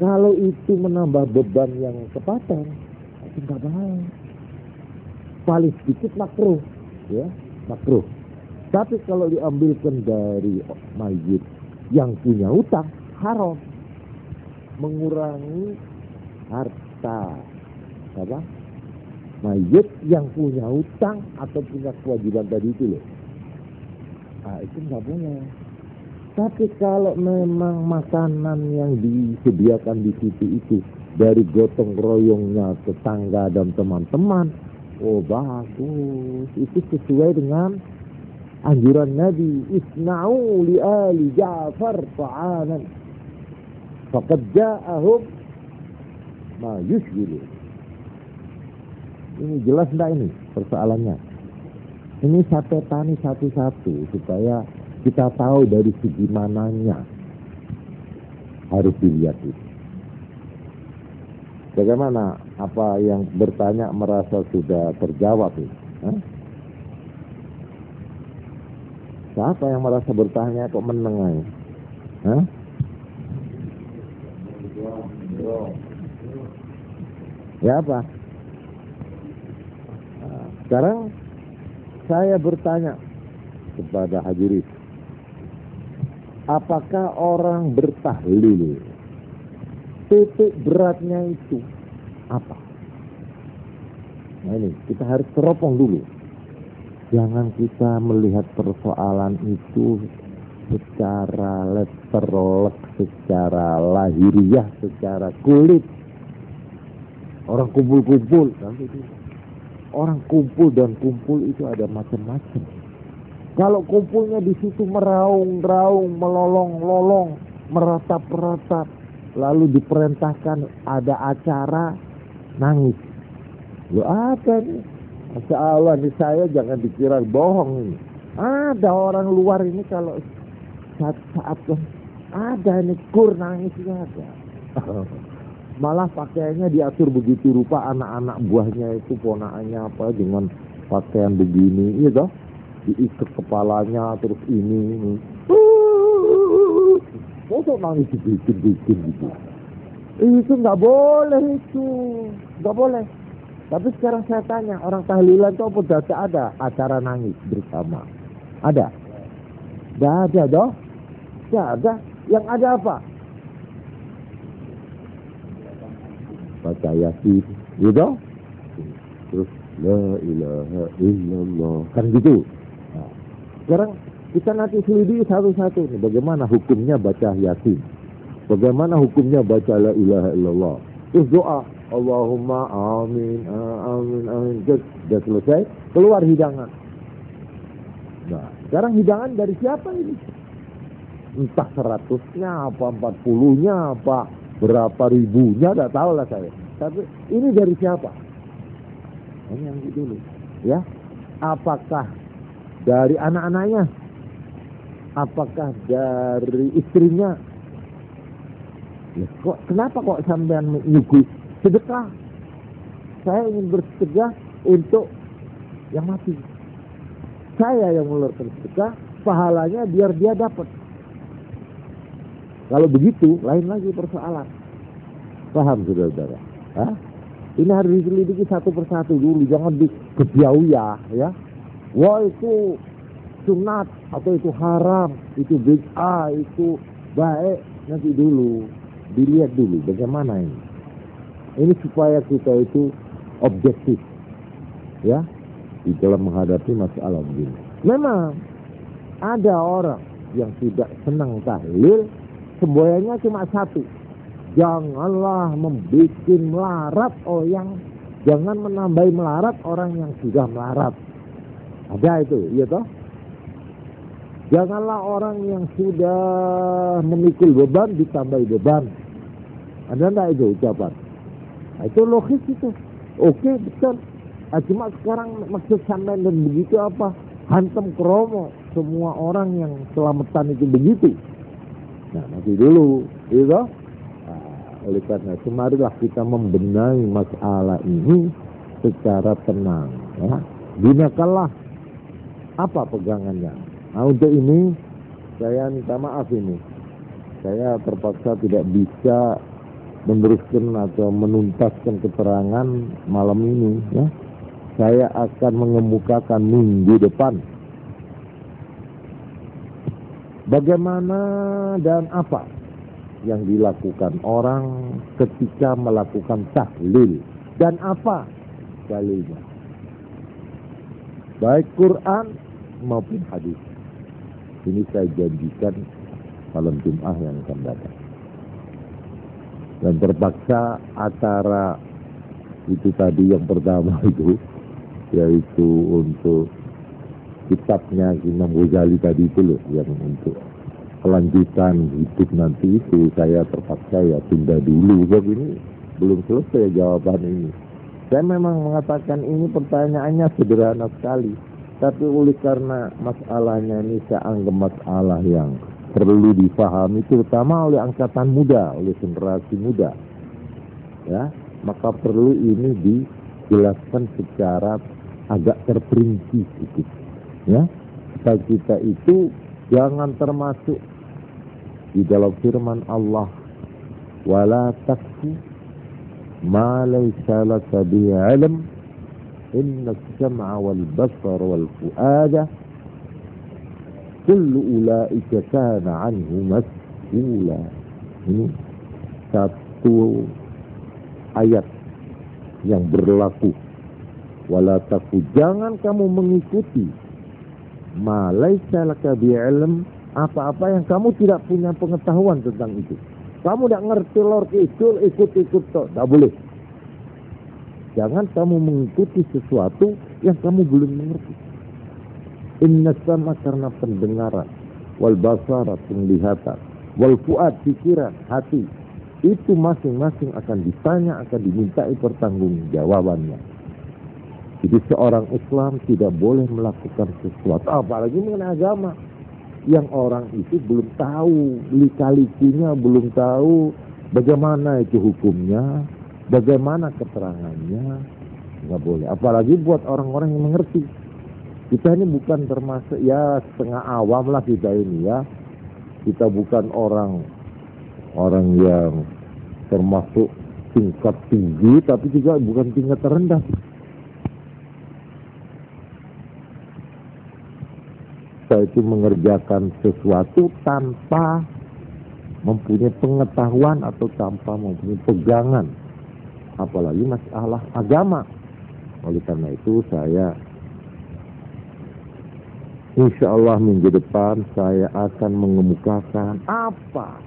Kalau itu menambah beban yang kepaten, itu enggak baik. Paling sedikit makruh, ya, makruh. Tapi kalau diambilkan dari mayit yang punya utang, haram. Mengurangi harta apa? Mayit yang punya utang atau punya kewajiban tadi itu loh. Nah, itu nggak boleh. Tapi kalau memang makanan yang disediakan di situ itu dari gotong royongnya tetangga dan teman-teman, oh bagus, itu sesuai dengan anjuran Nabi, isna'u li ali Ja'far ta'anan faqad ja'ahum ma yushgilu. Ini jelas enggak ini persoalannya? Ini saya petani satu-satu supaya kita tahu dari segi mananya harus dilihat itu. Bagaimana? Apa yang bertanya merasa sudah terjawab itu? Siapa yang merasa bertanya kok menengai? Ya apa? Nah, sekarang saya bertanya kepada hadirin, apakah orang bertahlil titik beratnya itu apa? Nah ini kita harus teropong dulu. Jangan kita melihat persoalan itu secara letterlek, secara lahiriah, secara kulit. Orang kumpul-kumpul, orang kumpul dan kumpul itu ada macam-macam. Kalau kumpulnya di situ meraung-raung, melolong-lolong, meratap-ratap, lalu diperintahkan ada acara nangis. Loh apa nih? Masya Allah nih, saya jangan dikira bohong ini. Ada orang luar ini kalau saat ada nih kur nangisnya ada. Malah pakaiannya diatur begitu rupa, anak-anak buahnya itu ponakannya apa dengan pakaian begini, iya toh? Diikat kepalanya terus ini. Masa nangis bikin gitu. Itu nggak boleh itu. Nggak boleh. Tapi sekarang saya tanya, orang tahlilan itu apa tidak ada acara nangis bersama? Ada? Tidak ada dong? Tidak ada. Yang ada apa? Baca Yasin, gitu? Terus la ilaha illallah, kan gitu. Nah, sekarang kita nanti selidiki satu-satu nih, bagaimana hukumnya baca Yasin, bagaimana hukumnya baca la ilaha illallah. Terus doa, Allahumma amin, amin, amin. Sudah selesai, keluar hidangan. Nah, sekarang hidangan dari siapa ini? Entah 100-nya, apa 40-nya, apa berapa ribunya, tidak tahu lah saya. Tapi ini dari siapa? Ini yang dulu, ya. Apakah dari anak-anaknya? Apakah dari istrinya? Ya, kenapa kok sampean menyuguh sedekah? Saya ingin bersedekah untuk yang mati. Saya yang mengeluarkan sedekah, pahalanya biar dia dapat. Kalau begitu, lain lagi persoalan. Paham saudara-saudara? Hah? Ini harus diselidiki satu persatu dulu, jangan dikejauhi ya. Wah itu sunat atau itu haram, itu bid'ah, itu baik. Nanti dulu dilihat dulu bagaimana ini. Ini supaya kita itu objektif, ya, di dalam menghadapi masalah begini. Memang ada orang yang tidak senang tahlil, semboyannya cuma satu. Janganlah membuat melarat orang, jangan menambahi melarat orang yang sudah melarat. Ada itu, iya toh? Janganlah orang yang sudah memikul beban ditambahi beban. Ada enggak itu ucapan? Nah, itu logis itu. Oke, betul. Cuma sekarang maksud sampean dan begitu apa? Hantem kromo. Semua orang yang selamatan itu begitu. Nah, nanti dulu, gitu. Oleh karena itu, marilah kita membenahi masalah ini secara tenang. Ya. Gunakanlah apa pegangannya. Nah, untuk ini, saya minta maaf ini. Saya terpaksa tidak bisa meneruskan atau menuntaskan keterangan malam ini. Ya. Saya akan mengemukakan minggu depan. Bagaimana dan apa yang dilakukan orang ketika melakukan tahlil dan apa dalilnya, baik Quran maupun hadis. Ini saya janjikan malam Jumat yang akan datang. Dan terpaksa acara itu tadi yang pertama itu, yaitu untuk kitabnya Imam Ghazali tadi itu loh, yang untuk kelanjutan hidup nanti itu saya terpaksa ya tunda dulu. Sebab ini belum selesai jawaban ini. Saya memang mengatakan ini pertanyaannya sederhana sekali, tapi oleh karena masalahnya ini saya anggap masalah yang perlu difahami terutama oleh angkatan muda, oleh generasi muda, ya, maka perlu ini dijelaskan secara agak terperinci sedikit, ya, supaya kita itu jangan termasuk di dalam firman Allah, wala taqfu ma laysa laka bihi ilm inna as-sam'a wal basara wal fu'ada kullu ulaika kana anhu mas'ula. Ini satu ayat yang berlaku. Wala taqfu, jangan kamu mengikuti ma laysa laka bihi ilm, apa-apa yang kamu tidak punya pengetahuan tentang itu. Kamu tidak ngerti lor kidul, ikut-ikut toh, tidak boleh. Jangan kamu mengikuti sesuatu yang kamu belum mengerti. Inna sama karena pendengaran, wal basara penglihatan, wal fuad pikiran, hati. Itu masing-masing akan ditanya, akan dimintai pertanggungjawabannya. Jadi seorang Islam tidak boleh melakukan sesuatu, apalagi mengenai agama, yang orang itu belum tahu, lika-likunya belum tahu, bagaimana itu hukumnya, bagaimana keterangannya, nggak boleh. Apalagi buat orang-orang yang mengerti. Kita ini bukan termasuk ya setengah awam lah kita ini ya. Kita bukan orang yang termasuk tingkat tinggi, tapi juga bukan tingkat terendah. Saya itu mengerjakan sesuatu tanpa mempunyai pengetahuan atau tanpa mempunyai pegangan, apalagi masalah agama. Oleh karena itu saya insya Allah minggu depan saya akan mengemukakan apa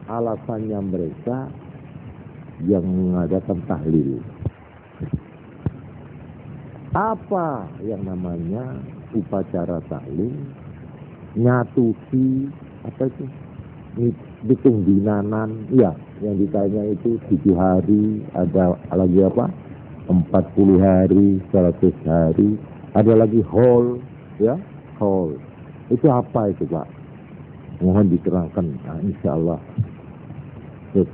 alasannya mereka yang mengadakan tahlil. Apa yang namanya upacara tahlil, nyatusi, apa itu? Hitung dinanan, ya, yang ditanya itu 7 hari, ada lagi apa? 40 hari, 100 hari, ada lagi haul, ya, haul. Itu apa itu, Pak? Mohon diterangkan, nah, insya Allah. Terus,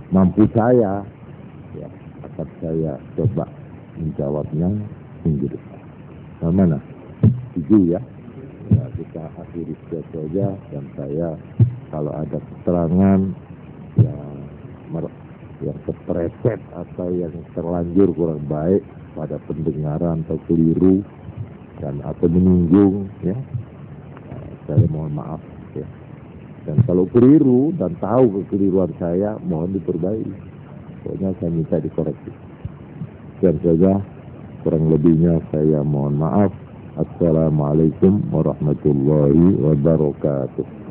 mampu saya, ya, akan saya coba menjawabnya minggu depan. Mana? 7 ya. Ya, kita akhiri saja, dan saya kalau ada keterangan yang kepreset atau yang terlanjur kurang baik pada pendengaran atau keliru dan atau menyinggung, ya, saya mohon maaf, ya. Dan kalau keliru dan tahu kekeliruan saya, mohon diperbaiki. Pokoknya saya minta dikoreksi. Dan saja, kurang lebihnya saya mohon maaf. Assalamualaikum warahmatullahi wabarakatuh.